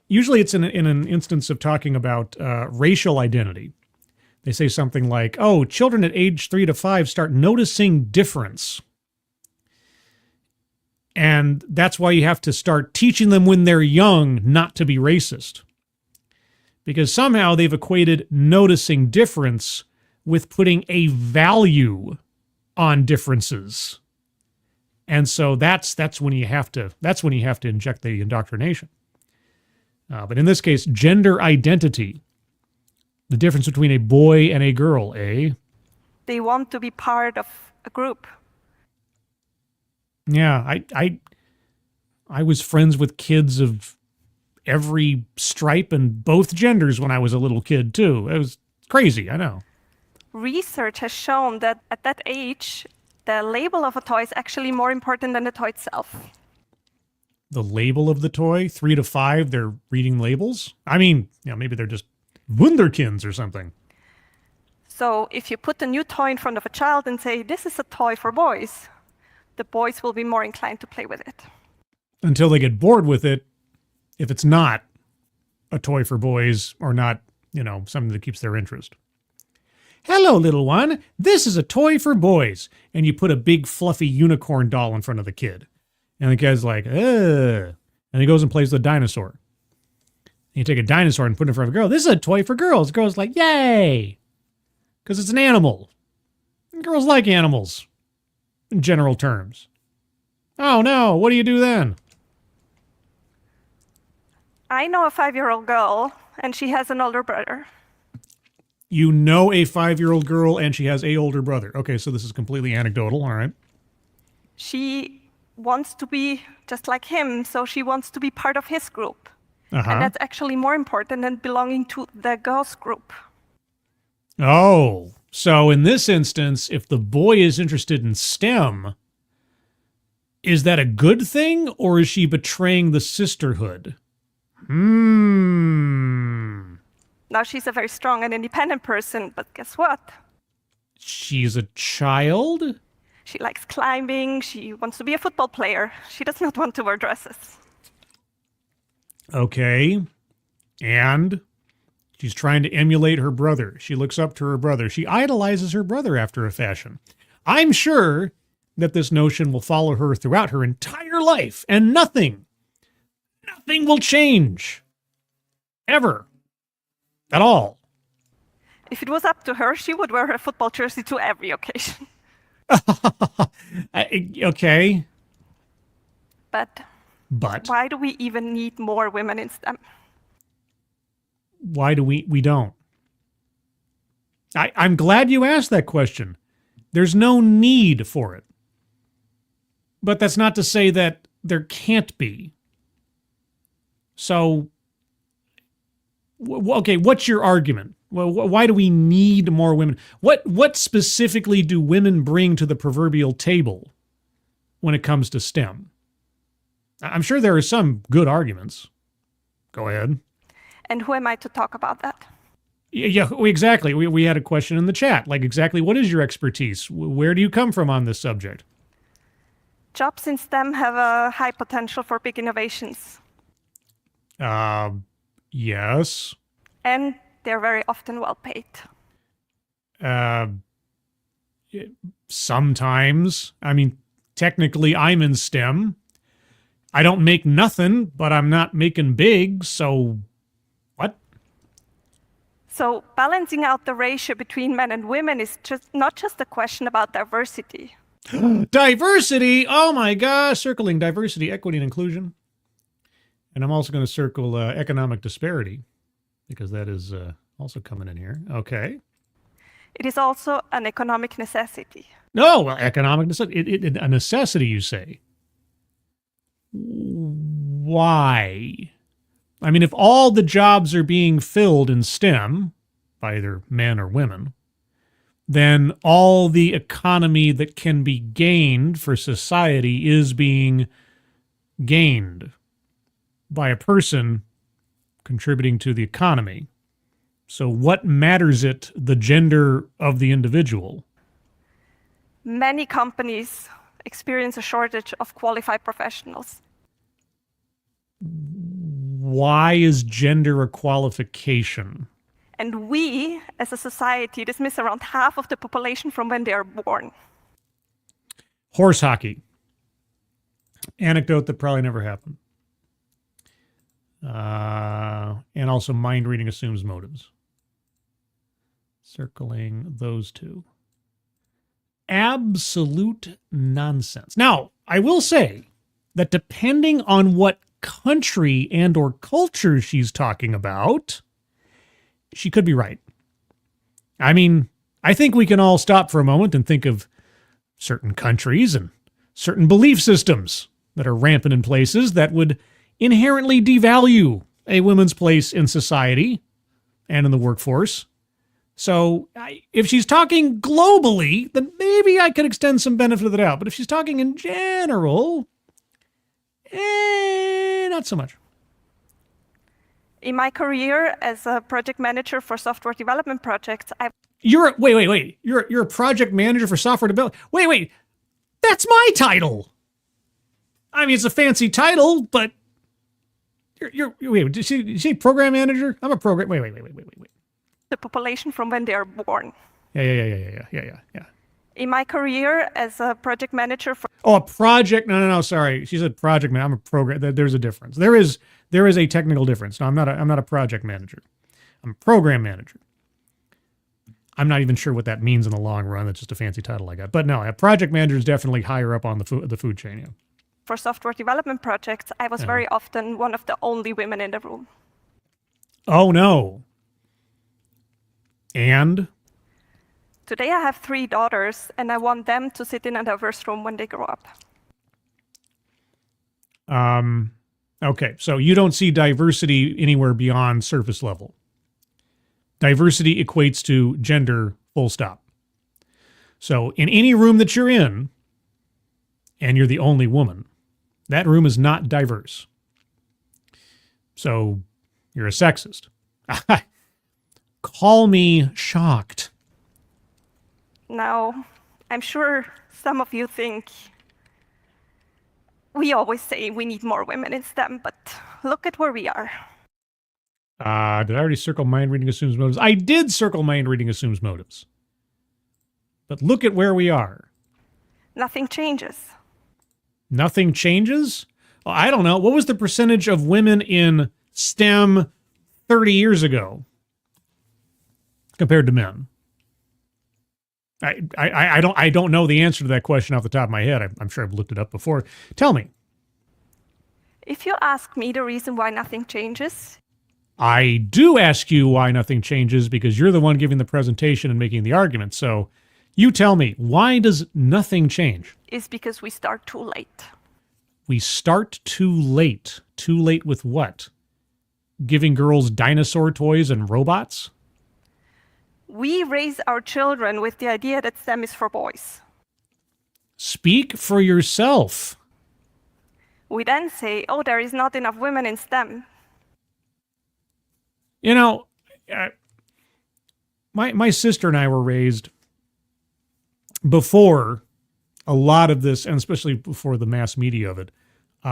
[SPEAKER 1] usually it's in an instance of talking about racial identity. They say something like, oh, children at age 3 to 5 start noticing difference. And that's why you have to start teaching them when they're young not to be racist. Because somehow they've equated noticing difference with putting a value on differences. And so that's when you have to inject the indoctrination. But in this case, gender identity, the difference between a boy and a girl, eh?
[SPEAKER 9] They want to be part of a group.
[SPEAKER 1] Yeah, I was friends with kids of every stripe and both genders when I was a little kid too. It was crazy, I know.
[SPEAKER 9] research has shown that at that age, the label of a toy is actually more important than the toy itself.
[SPEAKER 1] The label of the toy, 3 to 5, they're reading labels? I mean, maybe they're just wunderkinds or something.
[SPEAKER 9] So if you put a new toy in front of a child and say, this is a toy for boys, the boys will be more inclined to play with it.
[SPEAKER 1] Until they get bored with it, if it's not a toy for boys or not, something that keeps their interest. Hello, little one. This is a toy for boys. And you put a big fluffy unicorn doll in front of the kid. And the kid's like, ugh. And he goes and plays with a dinosaur. And you take a dinosaur and put it in front of a girl. This is a toy for girls. The girl's like, yay. Because it's an animal. And girls like animals. In general terms. Oh no, what do you do then?
[SPEAKER 9] I know a 5-year-old girl, and she has an older brother.
[SPEAKER 1] You know a 5-year-old girl, and she has a older brother. Okay, so this is completely anecdotal, all right.
[SPEAKER 9] She wants to be just like him, so she wants to be part of his group.
[SPEAKER 1] Uh-huh.
[SPEAKER 9] And that's actually more important than belonging to the girls' group.
[SPEAKER 1] Oh, so in this instance, if the boy is interested in STEM, is that a good thing, or is she betraying the sisterhood?
[SPEAKER 9] Now she's a very strong and independent person, but guess what?
[SPEAKER 1] She's a child?
[SPEAKER 9] She likes climbing, she wants to be a football player. She does not want to wear dresses.
[SPEAKER 1] Okay. And she's trying to emulate her brother. She looks up to her brother. She idolizes her brother after a fashion. I'm sure that this notion will follow her throughout her entire life, and nothing will change. Ever. At all.
[SPEAKER 9] If it was up to her, she would wear her football jersey to every occasion.
[SPEAKER 1] Okay.
[SPEAKER 9] But why do we even need more women in STEM?
[SPEAKER 1] Why do we don't? I'm glad you asked that question. There's no need for it. But that's not to say that there can't be. So, okay, what's your argument? Well, why do we need more women? What specifically do women bring to the proverbial table when it comes to STEM? I'm sure there are some good arguments. Go ahead.
[SPEAKER 9] And who am I to talk about that?
[SPEAKER 1] Yeah, exactly. We had a question in the chat. Like, exactly what is your expertise? Where do you come from on this subject?
[SPEAKER 9] Jobs in STEM have a high potential for big innovations.
[SPEAKER 1] Yes.
[SPEAKER 9] And they're very often well paid.
[SPEAKER 1] Sometimes. I mean, technically I'm in STEM. I don't make nothing, but I'm not making big, so what?
[SPEAKER 9] So balancing out the ratio between men and women is not just a question about diversity.
[SPEAKER 1] Diversity! Oh my gosh, circling diversity, equity, and inclusion. And I'm also going to circle economic disparity, because that is also coming in here. Okay.
[SPEAKER 9] It is also an economic necessity.
[SPEAKER 1] No, well, economic necessity. A necessity, you say. Why? I mean, if all the jobs are being filled in STEM, by either men or women, then all the economy that can be gained for society is being gained by a person contributing to the economy. So what matters it, the gender of the individual?
[SPEAKER 9] Many companies experience a shortage of qualified professionals.
[SPEAKER 1] Why is gender a qualification?
[SPEAKER 9] And we, as a society, dismiss around half of the population from when they are born.
[SPEAKER 1] Horse hockey. Anecdote that probably never happened. And also mind reading assumes motives. Circling those two. Absolute nonsense. Now, I will say that depending on what country and or culture she's talking about, she could be right. I mean, I think we can all stop for a moment and think of certain countries and certain belief systems that are rampant in places that would inherently devalue a woman's place in society and in the workforce. So if she's talking globally, then maybe I could extend some benefit of the doubt. But if she's talking in general, not so much.
[SPEAKER 9] In my career as a project manager for software development projects,
[SPEAKER 1] Wait. You're a project manager for software development. Wait. That's my title. I mean, it's a fancy title, but wait, did she program manager? I'm a program. Wait.
[SPEAKER 9] The population from when they are born.
[SPEAKER 1] Yeah.
[SPEAKER 9] In my career as a project manager for
[SPEAKER 1] a project. No. Sorry, she said project man. I'm a program. There's a difference. There is a technical difference. No, I'm not a project manager. I'm a program manager. I'm not even sure what that means in the long run. That's just a fancy title I got. But no, a project manager is definitely higher up on the food chain. Yeah.
[SPEAKER 9] For software development projects, I was very often one of the only women in the room.
[SPEAKER 1] Oh no. And?
[SPEAKER 9] Today I have 3 daughters, and I want them to sit in a diverse room when they grow up.
[SPEAKER 1] Okay, so you don't see diversity anywhere beyond surface level. Diversity equates to gender, full stop. So in any room that you're in, and you're the only woman, that room is not diverse. So you're a sexist. Call me shocked.
[SPEAKER 9] Now, I'm sure some of you think we always say we need more women in STEM, but look at where we are.
[SPEAKER 1] Did I already circle mind reading assumes motives? I did circle mind reading assumes motives. But look at where we are.
[SPEAKER 9] Nothing changes.
[SPEAKER 1] Nothing changes? Well, I don't know. What was the percentage of women in STEM 30 years ago compared to men? I don't know the answer to that question off the top of my head. I'm sure I've looked it up before. Tell me.
[SPEAKER 9] If you ask me the reason why nothing changes,
[SPEAKER 1] I do ask you why nothing changes because you're the one giving the presentation and making the argument. So you tell me, why does nothing change?
[SPEAKER 9] Is because we start too late.
[SPEAKER 1] We start too late. Too late with what? Giving girls dinosaur toys and robots?
[SPEAKER 9] We raise our children with the idea that STEM is for boys.
[SPEAKER 1] Speak for yourself.
[SPEAKER 9] We then say, oh, there is not enough women in STEM.
[SPEAKER 1] You know, my sister and I were raised before a lot of this, and especially before the mass media of it,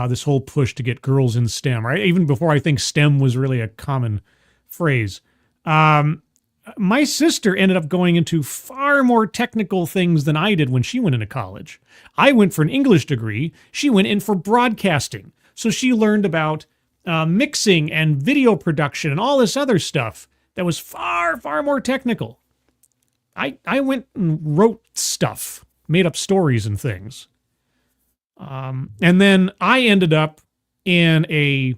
[SPEAKER 1] this whole push to get girls in STEM, right? Even before I think STEM was really a common phrase. My sister ended up going into far more technical things than I did when she went into college. I went for an English degree. She went in for broadcasting. So she learned about mixing and video production and all this other stuff that was far, far more technical. I went and wrote stuff, made up stories and things. And then I ended up in a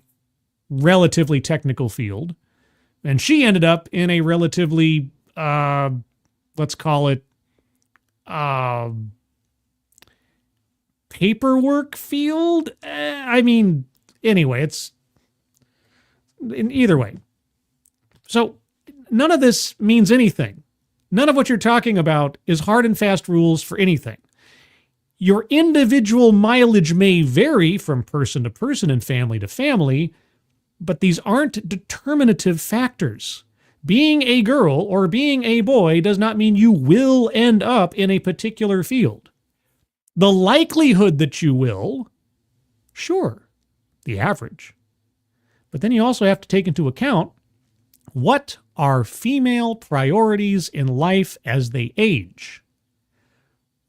[SPEAKER 1] relatively technical field. And she ended up in a relatively, let's call it, paperwork field. I mean, anyway, it's in either way. So none of this means anything. None of what you're talking about is hard and fast rules for anything. Your individual mileage may vary from person to person and family to family, but these aren't determinative factors. Being a girl or being a boy does not mean you will end up in a particular field. The likelihood that you will, sure, the average. But then you also have to take into account what are female priorities in life as they age.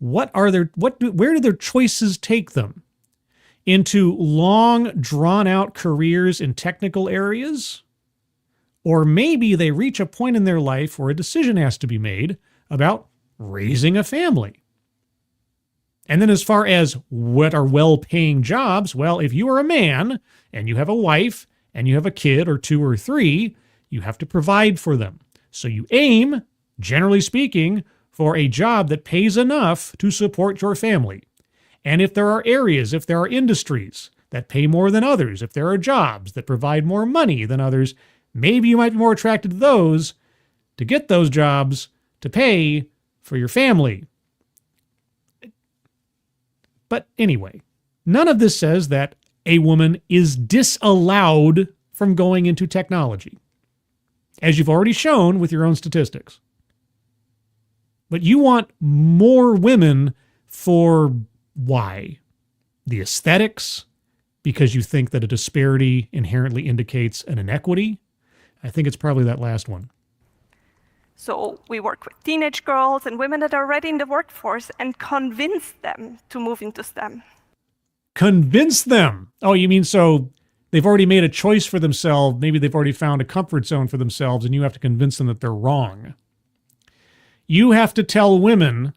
[SPEAKER 1] Where do their choices take them? Into long, drawn-out careers in technical areas? Or maybe they reach a point in their life where a decision has to be made about raising a family. And then as far as what are well-paying jobs, well, if you are a man and you have a wife and you have a kid or 2 or 3, you have to provide for them. So you aim, generally speaking, for a job that pays enough to support your family. And if there are areas, if there are industries that pay more than others, if there are jobs that provide more money than others, maybe you might be more attracted to those, to get those jobs to pay for your family. But anyway, none of this says that a woman is disallowed from going into technology, as you've already shown with your own statistics. But you want more women for why? The aesthetics? Because you think that a disparity inherently indicates an inequity? I think it's probably that last one.
[SPEAKER 9] So we work with teenage girls and women that are already in the workforce and convince them to move into STEM.
[SPEAKER 1] Convince them? Oh, you mean so they've already made a choice for themselves. Maybe they've already found a comfort zone for themselves, and you have to convince them that they're wrong. You have to tell women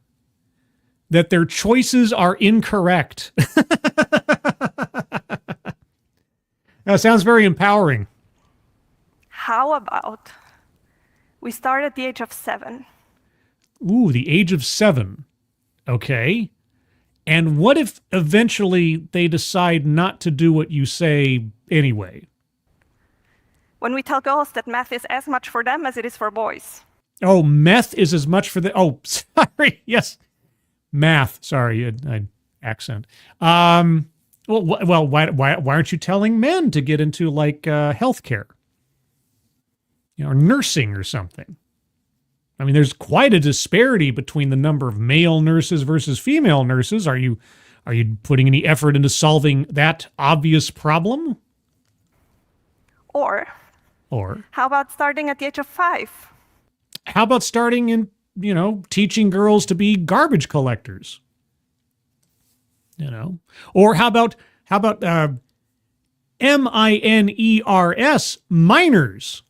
[SPEAKER 1] that their choices are incorrect. That sounds very empowering.
[SPEAKER 9] How about we start at the age of 7?
[SPEAKER 1] Ooh, the age of 7. Okay. And what if eventually they decide not to do what you say anyway?
[SPEAKER 9] When we tell girls that math is as much for them as it is for boys.
[SPEAKER 1] Oh, meth is as much for the... Oh, sorry. Yes. Math. Sorry. Accent. Well, why aren't you telling men to get into like healthcare? Or nursing or something? I mean, there's quite a disparity between the number of male nurses versus female nurses. Are you putting any effort into solving that obvious problem?
[SPEAKER 9] Or how about starting at the age of 5?
[SPEAKER 1] How about starting in, teaching girls to be garbage collectors? Or how about MINERS, miners,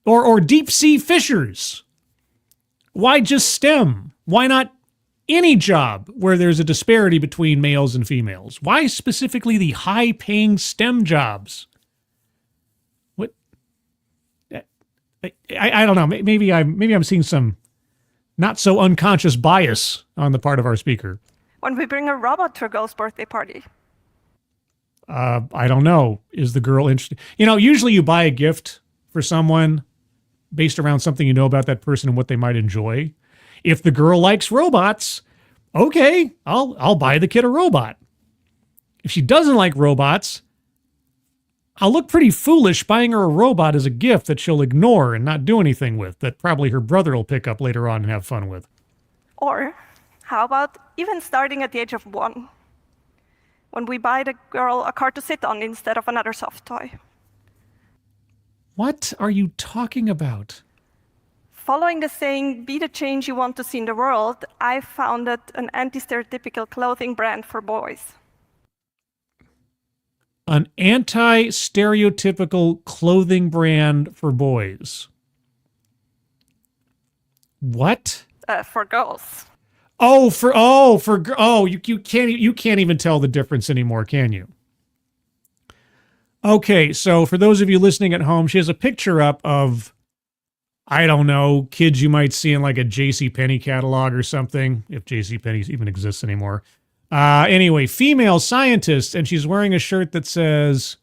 [SPEAKER 1] or deep sea fishers? Why just STEM? Why not any job where there's a disparity between males and females? Why specifically the high-paying STEM jobs? What? I don't know. Maybe I'm seeing some not so unconscious bias on the part of our speaker.
[SPEAKER 9] When we bring a robot to a girl's birthday party.
[SPEAKER 1] I don't know. Is the girl interested? Usually you buy a gift for someone based around something you know about that person and what they might enjoy. If the girl likes robots, okay, I'll buy the kid a robot. If she doesn't like robots, I'll look pretty foolish buying her a robot as a gift that she'll ignore and not do anything with, that probably her brother will pick up later on and have fun with.
[SPEAKER 9] Or how about even starting at the age of 1? When we buy the girl a car to sit on instead of another soft toy.
[SPEAKER 1] What are you talking about?
[SPEAKER 9] Following the saying, be the change you want to see in the world, I founded an anti-stereotypical clothing brand for boys.
[SPEAKER 1] An anti-stereotypical clothing brand for boys. What?
[SPEAKER 9] For girls.
[SPEAKER 1] You can't even tell the difference anymore, can you? Okay, so for those of you listening at home, she has a picture up of, I don't know, kids you might see in like a JCPenney catalog or something, if JCPenney even exists anymore. Anyway, female scientist, and she's wearing a shirt that says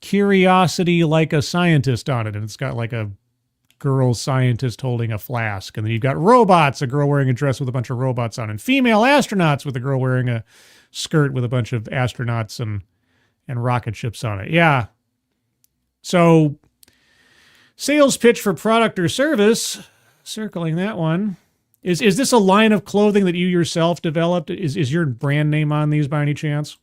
[SPEAKER 1] "Curiosity like a scientist" on it, and it's got like a girl scientist holding a flask. And then you've got robots, a girl wearing a dress with a bunch of robots on, and female astronauts with a girl wearing a skirt with a bunch of astronauts and rocket ships on it. Yeah. So, sales pitch for product or service, circling that one. Is this a line of clothing that you yourself developed? Is your brand name on these by any chance?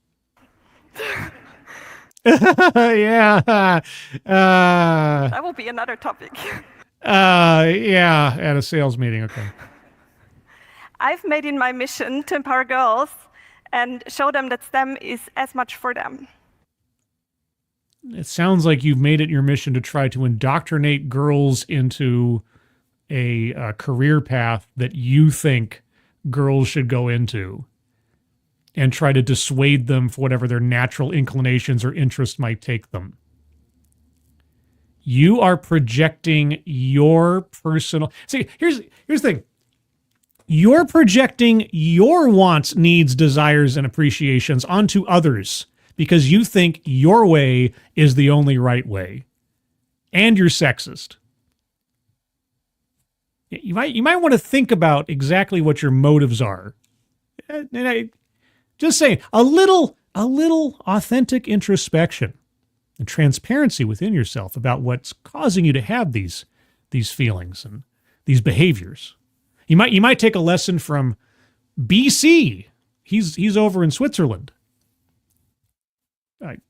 [SPEAKER 1] Yeah.
[SPEAKER 9] That will be another topic.
[SPEAKER 1] Yeah, at a sales meeting, okay.
[SPEAKER 9] I've made it my mission to empower girls and show them that STEM is as much for them.
[SPEAKER 1] It sounds like you've made it your mission to try to indoctrinate girls into a career path that you think girls should go into and try to dissuade them for whatever their natural inclinations or interests might take them. You are projecting your personal... See, here's the thing. You're projecting your wants, needs, desires, and appreciations onto others because you think your way is the only right way. And you're sexist. You might want to think about exactly what your motives are. And I just saying, a little authentic introspection and transparency within yourself about what's causing you to have these feelings and these behaviors. You might take a lesson from BC. He's over in Switzerland.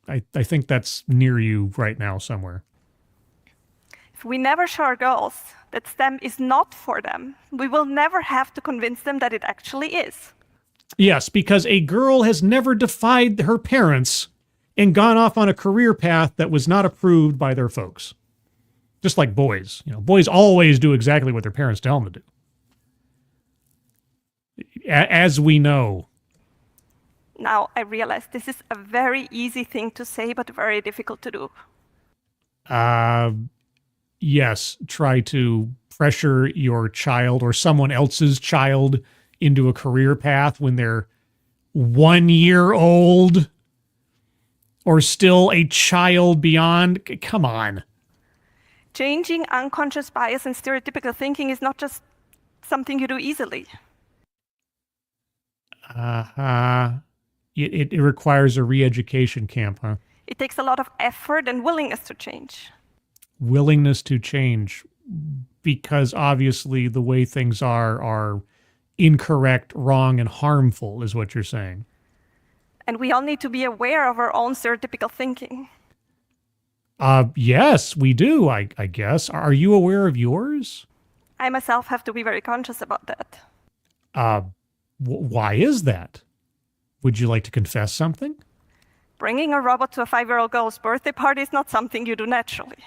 [SPEAKER 1] I think that's near you right now somewhere.
[SPEAKER 9] If we never show our girls that STEM is not for them, we will never have to convince them that it actually is.
[SPEAKER 1] Yes, because a girl has never defied her parents and gone off on a career path that was not approved by their folks. Just like boys. Boys always do exactly what their parents tell them to do. As we know.
[SPEAKER 9] Now I realize this is a very easy thing to say, but very difficult to do.
[SPEAKER 1] Yes, try to pressure your child or someone else's child into a career path when they're 1 year old or still a child beyond. Come on.
[SPEAKER 9] Changing unconscious bias and stereotypical thinking is not just something you do easily.
[SPEAKER 1] It requires a re-education camp, huh?
[SPEAKER 9] It takes a lot of effort and willingness to change.
[SPEAKER 1] Willingness to change, because obviously the way things are incorrect, wrong, and harmful, is what you're saying.
[SPEAKER 9] And we all need to be aware of our own stereotypical thinking.
[SPEAKER 1] Yes, we do, I guess. Are you aware of yours?
[SPEAKER 9] I myself have to be very conscious about that.
[SPEAKER 1] Why is that? Would you like to confess something?
[SPEAKER 9] Bringing a robot to a 5-year-old girl's birthday party is not something you do naturally.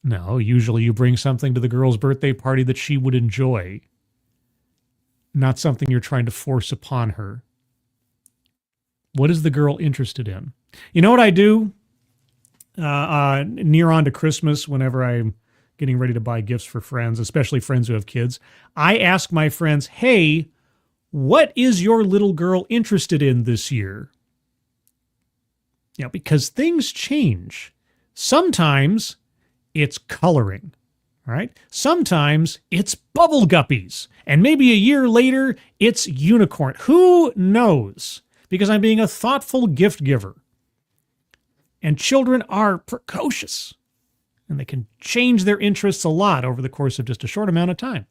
[SPEAKER 1] No, usually you bring something to the girl's birthday party that she would enjoy. Not something you're trying to force upon her. What is the girl interested in? You know what I do? Near on to Christmas, whenever I'm getting ready to buy gifts for friends, especially friends who have kids, I ask my friends, hey, what is your little girl interested in this year? Because things change. Sometimes it's coloring, all right? Sometimes it's bubble guppies. And maybe a year later, it's unicorn. Who knows? Because I'm being a thoughtful gift giver. And children are precocious. And they can change their interests a lot over the course of just a short amount of time.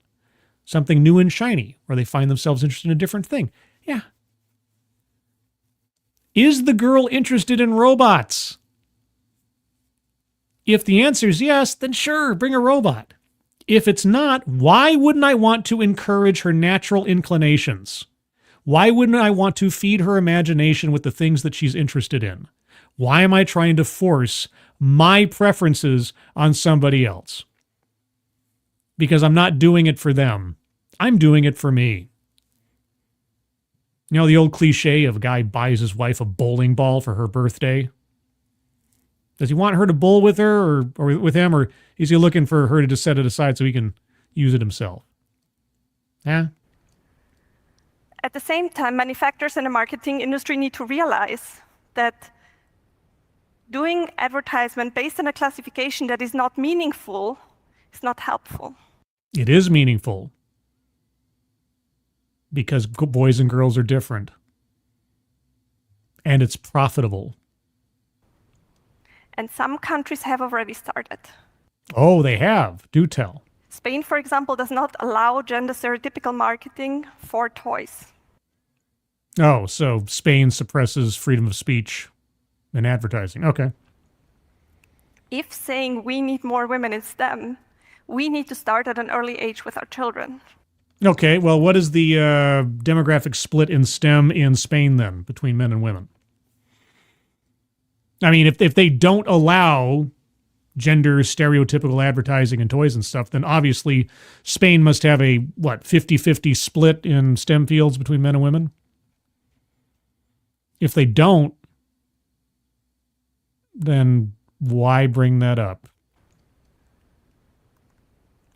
[SPEAKER 1] Something new and shiny, or they find themselves interested in a different thing. Yeah. Is the girl interested in robots? If the answer is yes, then sure, bring a robot. If it's not, why wouldn't I want to encourage her natural inclinations? Why wouldn't I want to feed her imagination with the things that she's interested in? Why am I trying to force my preferences on somebody else? Because I'm not doing it for them. I'm doing it for me. You know the old cliche of a guy buys his wife a bowling ball for her birthday? Does he want her to bowl with her or with him, or is he looking for her to just set it aside so he can use it himself? Yeah.
[SPEAKER 9] At the same time, manufacturers and the marketing industry need to realize that doing advertisement based on a classification that is not meaningful is not helpful.
[SPEAKER 1] It is meaningful because boys and girls are different. And it's profitable.
[SPEAKER 9] And some countries have already started.
[SPEAKER 1] Oh, they have. Do tell.
[SPEAKER 9] Spain, for example, does not allow gender stereotypical marketing for toys.
[SPEAKER 1] Oh, so Spain suppresses freedom of speech in advertising. Okay.
[SPEAKER 9] If saying we need more women in STEM, we need to start at an early age with our children.
[SPEAKER 1] Okay, well, what is the demographic split in STEM in Spain then, between men and women? I mean, if they don't allow gender stereotypical advertising and toys and stuff, then obviously Spain must have a, 50-50 split in STEM fields between men and women? If they don't, then why bring that up?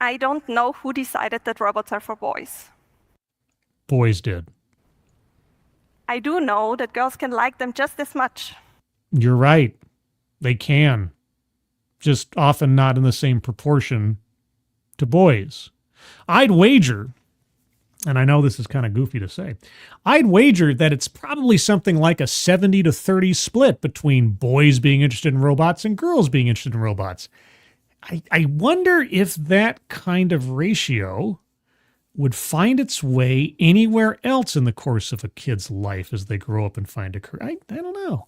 [SPEAKER 9] I don't know who decided that robots are for boys.
[SPEAKER 1] Boys did.
[SPEAKER 9] I do know that girls can like them just as much.
[SPEAKER 1] You're right. They can. Just often not in the same proportion to boys. I'd wager, and I know this is kind of goofy to say, I'd wager that it's probably something like a 70-30 split between boys being interested in robots and girls being interested in robots. I wonder if that kind of ratio would find its way anywhere else in the course of a kid's life as they grow up and find a career. I don't know.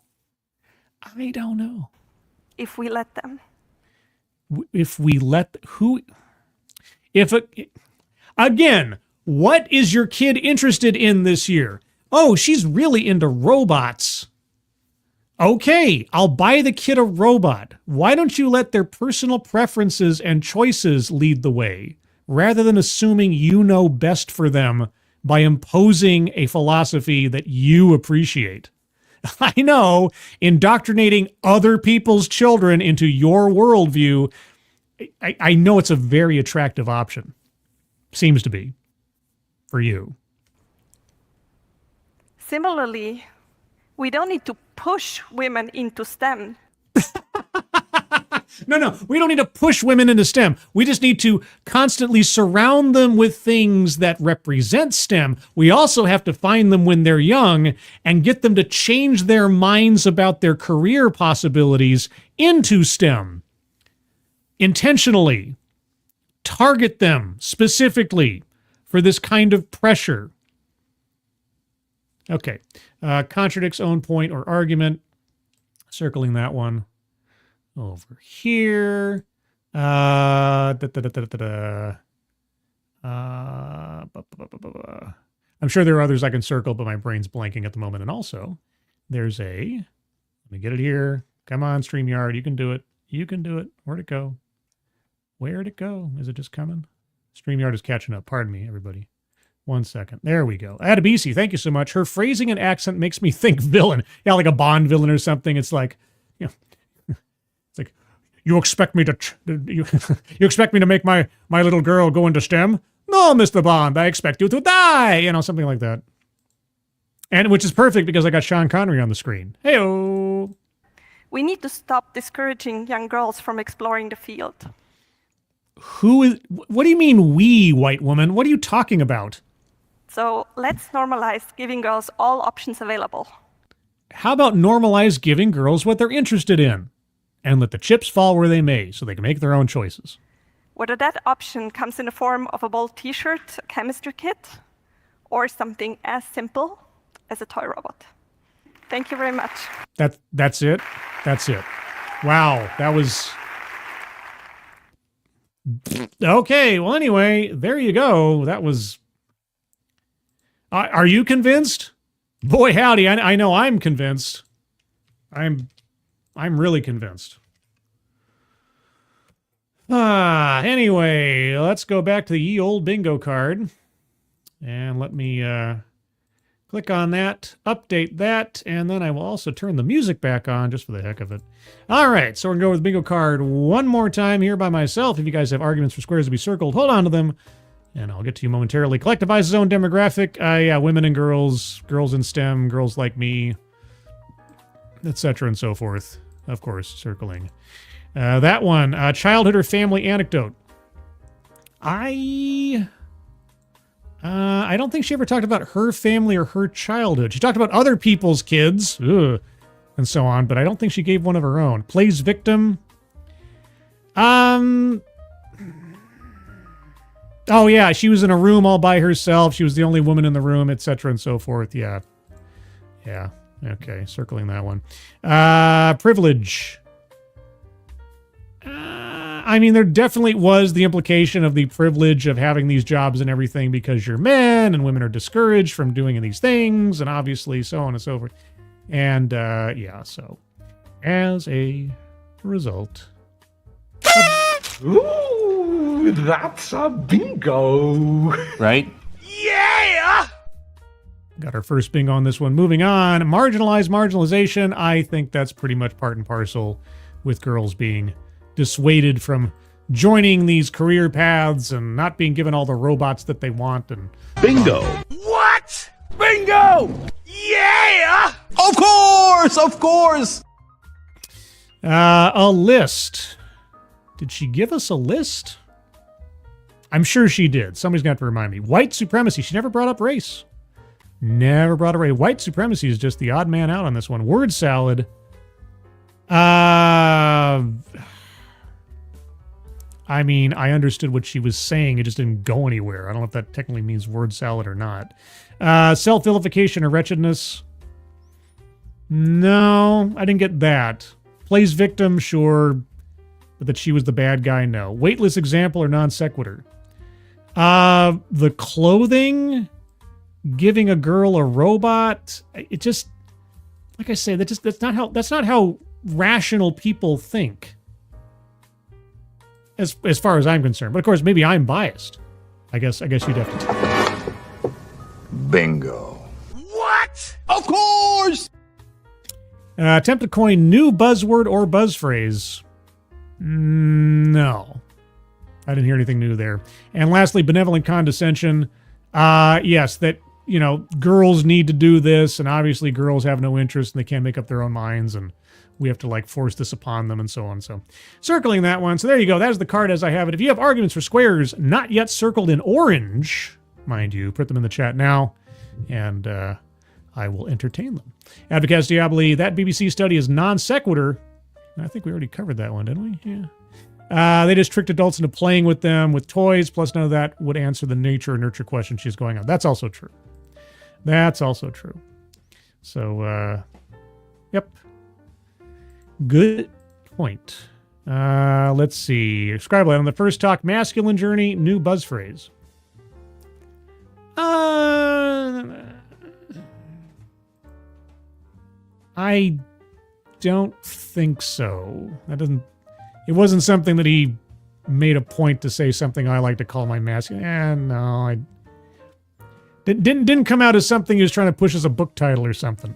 [SPEAKER 1] I don't know.
[SPEAKER 9] If we let them.
[SPEAKER 1] If we let who? Again, what is your kid interested in this year? Oh, she's really into robots. Okay, I'll buy the kid a robot. Why don't you let their personal preferences and choices lead the way, rather than assuming you know best for them by imposing a philosophy that you appreciate? I know, indoctrinating other people's children into your worldview, I know it's a very attractive option. Seems to be. For you.
[SPEAKER 9] Similarly, we don't need to push women into STEM.
[SPEAKER 1] No, we don't need to push women into STEM. We just need to constantly surround them with things that represent STEM. We also have to find them when they're young and get them to change their minds about their career possibilities into STEM. Intentionally. Target them specifically for this kind of pressure. Okay. Contradicts own point or argument. Circling that one. Over here. I'm sure there are others I can circle, but my brain's blanking at the moment. And also, there's let me get it here. Come on, StreamYard. You can do it. You can do it. Where'd it go? Where'd it go? Is it just coming? StreamYard is catching up. Pardon me, everybody. 1 second. There we go. Adabisi, thank you so much. Her phrasing and accent makes me think villain. Yeah, like a Bond villain or something. It's like, it's like, you expect me to you expect me to make my little girl go into STEM? No, Mr. Bond, I expect you to die. Something like that. And which is perfect because I got Sean Connery on the screen. Hey-o.
[SPEAKER 9] We need to stop discouraging young girls from exploring the field.
[SPEAKER 1] What do you mean we, white woman? What are you talking about?
[SPEAKER 9] So let's normalize giving girls all options available.
[SPEAKER 1] How about normalize giving girls what they're interested in and let the chips fall where they may so they can make their own choices?
[SPEAKER 9] Whether that option comes in the form of a bold t-shirt, a chemistry kit, or something as simple as a toy robot. Thank you very much.
[SPEAKER 1] That's it? That's it. Wow, that was... Okay, well, anyway, there you go. That was... Are you convinced? Boy, howdy, I know I'm convinced. I'm really convinced. Anyway, let's go back to the ye old bingo card. And let me click on that, update that, and then I will also turn the music back on just for the heck of it. All right, so we're going to go with the bingo card one more time here by myself. If you guys have arguments for squares to be circled, hold on to them, and I'll get to you momentarily. Collectivize zone demographic. Yeah, women and girls, girls in STEM, girls like me, etc. and so forth. Of course, circling. That one, childhood or family anecdote. I don't think she ever talked about her family or her childhood. She talked about other people's kids, and so on, but I don't think she gave one of her own. Plays victim. Oh yeah, she was in a room all by herself. She was the only woman in the room, etc. and so forth. Yeah. Yeah. Okay, circling that one. Privilege. I mean, there definitely was the implication of the privilege of having these jobs and everything because you're men and women are discouraged from doing these things and obviously so on and so forth. And yeah, so as a result.
[SPEAKER 5] Ooh, that's a bingo.
[SPEAKER 8] Right?
[SPEAKER 5] Yeah!
[SPEAKER 1] Got our first bingo on this one. Moving on. Marginalization. I think that's pretty much part and parcel with girls being dissuaded from joining these career paths and not being given all the robots that they want. And
[SPEAKER 8] Bingo.
[SPEAKER 5] What? Bingo! Yeah!
[SPEAKER 8] Of course! Of course!
[SPEAKER 1] A list. Did she give us a list? I'm sure she did. Somebody's got to remind me. White supremacy. She never brought up race. Never brought up race. White supremacy is just the odd man out on this one. Word salad. I mean, I understood what she was saying. It just didn't go anywhere. I don't know if that technically means word salad or not. Self-vilification or wretchedness. No, I didn't get that. Plays victim, sure. But that she was the bad guy, no. Weightless example or non sequitur. The clothing, giving a girl a robot. It just, like I say, that's not how rational people think. As far as I'm concerned. But of course, maybe I'm biased. I guess you'd have to.
[SPEAKER 5] Bingo. What?
[SPEAKER 8] Of course!
[SPEAKER 1] Attempt to coin new buzzword or buzz phrase. No. I didn't hear anything new there. And lastly, benevolent condescension. Yes, that, girls need to do this, and obviously girls have no interest and they can't make up their own minds, and we have to force this upon them and so on. So circling that one. So there you go. That is the card as I have it. If you have arguments for squares not yet circled in orange, mind you, put them in the chat now, and I will entertain them. Advocates Diaboli, that BBC study is non sequitur. I think we already covered that one, didn't we? Yeah. They just tricked adults into playing with them with toys, plus none of that would answer the nature or nurture question she's going on. That's also true. So, yep. Good point. Let's see. Scribelight on the first talk, masculine journey, new buzz phrase. I don't think so. It wasn't something that he made a point to say something I like to call my masculine. No, I didn't come out as something he was trying to push as a book title or something.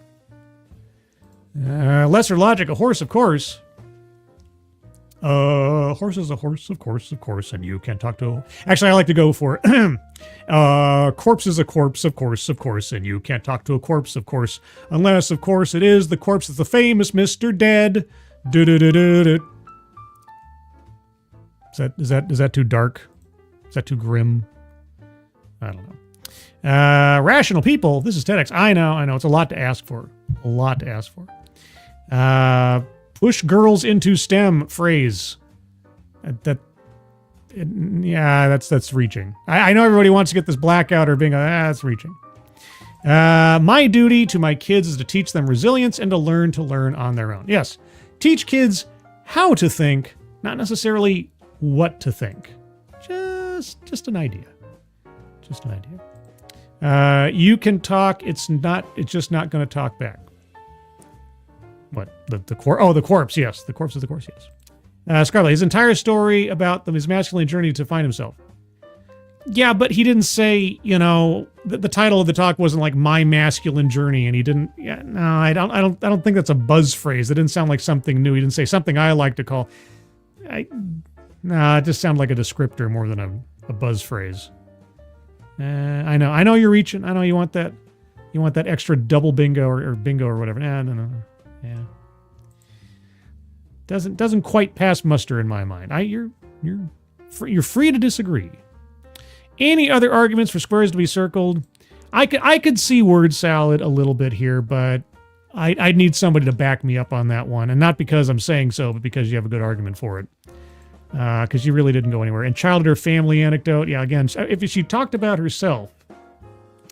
[SPEAKER 1] Lesser logic, a horse, of course. Horse is a horse, of course, and you can't talk to. Actually, I like to go for corpse is a corpse, of course, and you can't talk to a corpse, of course, unless, of course, it is the corpse of the famous Mr. Dead. Is that too dark? Is that too grim? I don't know. Rational people. This is TEDx. I know. It's a lot to ask for. Push girls into STEM phrase. That's reaching. I know everybody wants to get this blackout or bingo. That's reaching. My duty to my kids is to teach them resilience and to learn on their own. Yes, teach kids how to think, not necessarily what to think. Just an idea. You can talk. It's just not going to talk back. What? The corpse? Oh, the corpse, yes. The corpse is the corpse, yes. Scarlett, his entire story about his masculine journey to find himself. Yeah, but he didn't say, the title of the talk wasn't like my masculine journey, and he didn't. Yeah, no, I don't think that's a buzz phrase. It didn't sound like something new. He didn't say something I like to call. It just sounded like a descriptor more than a buzz phrase. I know you're reaching. I know you want that. You want that extra double bingo or bingo or whatever. No. Yeah. Doesn't quite pass muster in my mind. You're free to disagree. Any other arguments for squares to be circled? I could see word salad a little bit here, but I'd need somebody to back me up on that one, and not because I'm saying so, but because you have a good argument for it. Because you really didn't go anywhere. And childhood or family anecdote, yeah, again, if she talked about herself,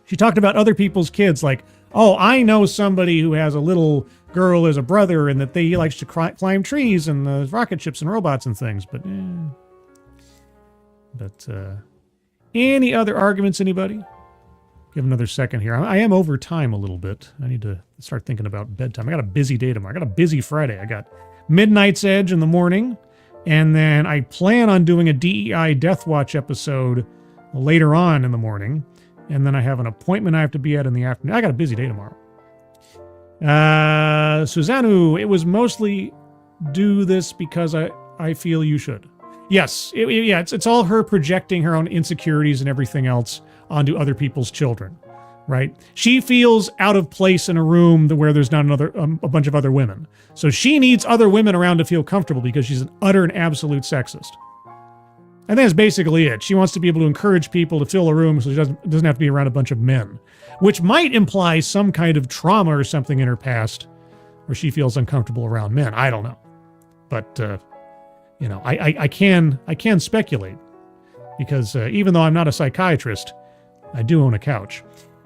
[SPEAKER 1] she talked about other people's kids, like, oh, I know somebody who has a little girl as a brother and that he likes to climb trees and rocket ships and robots and things, but any other arguments, anybody? Give another second here. I am over time a little bit. I need to start thinking about bedtime. I got a busy day tomorrow. I got a busy Friday. I got Midnight's Edge in the morning, and then I plan on doing a DEI Death Watch episode later on in the morning, and then I have an appointment I have to be at in the afternoon. I got a busy day tomorrow. Susanoo, it was mostly do this because I feel you should. Yes, it's all her projecting her own insecurities and everything else onto other people's children, right? She feels out of place in a room where there's not a bunch of other women. So she needs other women around to feel comfortable because she's an utter and absolute sexist. I think that's basically it. She wants to be able to encourage people to fill a room so she doesn't have to be around a bunch of men, which might imply some kind of trauma or something in her past where she feels uncomfortable around men. I don't know. But, I can speculate because even though I'm not a psychiatrist, I do own a couch.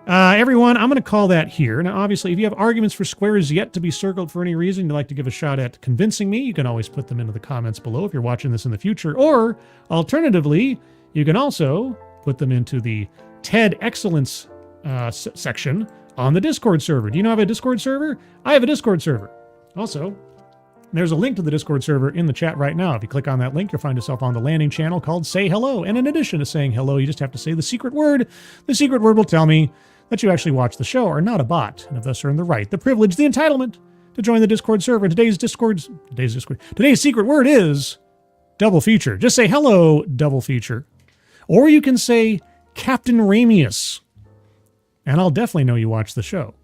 [SPEAKER 1] Everyone, I'm going to call that here. Now, obviously, if you have arguments for squares yet to be circled for any reason you'd like to give a shot at convincing me, you can always put them into the comments below if you're watching this in the future. Or, alternatively, you can also put them into the TEDXcellence section on the Discord server. Do you know I have a Discord server? I have a Discord server. Also, there's a link to the Discord server in the chat right now. If you click on that link, you'll find yourself on the landing channel called Say Hello. And in addition to saying hello, you just have to say the secret word. The secret word will tell me that you actually watch the show, are not a bot, and have thus earned the right, the privilege, the entitlement to join the Discord server. And today's secret word is double feature. Just say hello, double feature. Or you can say Captain Ramius, and I'll definitely know you watch the show.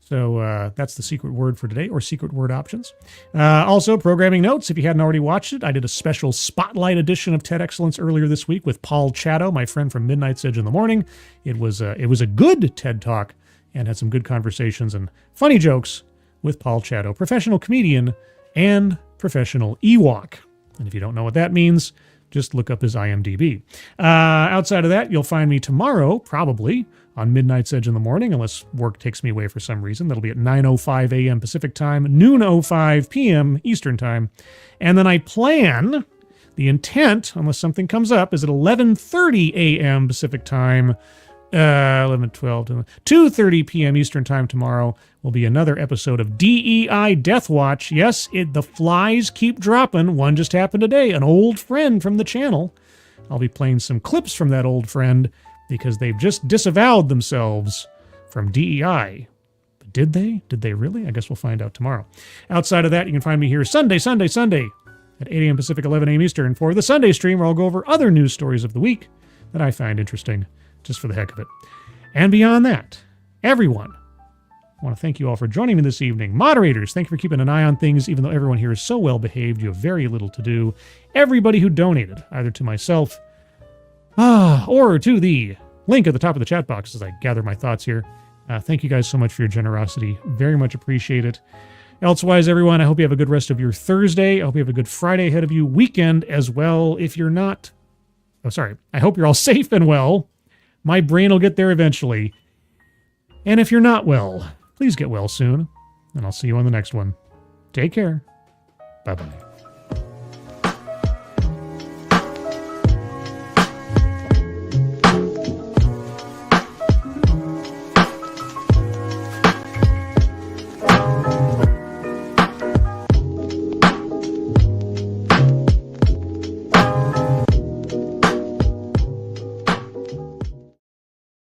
[SPEAKER 1] So that's the secret word for today, or secret word options. Also, programming notes. If you hadn't already watched it, I did a special spotlight edition of TEDXcellence earlier this week with Paul Chatto, my friend from Midnight's Edge in the Morning. It was a good TED Talk and had some good conversations and funny jokes with Paul Chatto, professional comedian and professional Ewok. And if you don't know what that means, just look up his IMDb. Outside of that, you'll find me tomorrow, probably, on Midnight's Edge in the Morning, unless work takes me away for some reason. That'll be at 9:05 a.m. Pacific Time, noon 05 p.m. Eastern Time. And then I plan, the intent, unless something comes up, is at 11:30 a.m. Pacific Time, 2:30 p.m. Eastern Time tomorrow will be another episode of DEI Death Watch. Yes, the flies keep dropping. One just happened today, an old friend from the channel. I'll be playing some clips from that old friend because they've just disavowed themselves from DEI. But did they? Did they really? I guess we'll find out tomorrow. Outside of that, you can find me here Sunday at 8 a.m. Pacific, 11 a.m. Eastern for the Sunday stream, where I'll go over other news stories of the week that I find interesting, just for the heck of it. And beyond that, everyone, I want to thank you all for joining me this evening. Moderators, thank you for keeping an eye on things, even though everyone here is so well behaved, you have very little to do. Everybody who donated, either to myself or to the link at the top of the chat box as I gather my thoughts here. Thank you guys so much for your generosity. Very much appreciate it. Elsewise, everyone, I hope you have a good rest of your Thursday. I hope you have a good Friday ahead of you. Weekend as well. If you're not, I hope you're all safe and well. My brain will get there eventually. And if you're not well, please get well soon. And I'll see you on the next one. Take care. Bye-bye.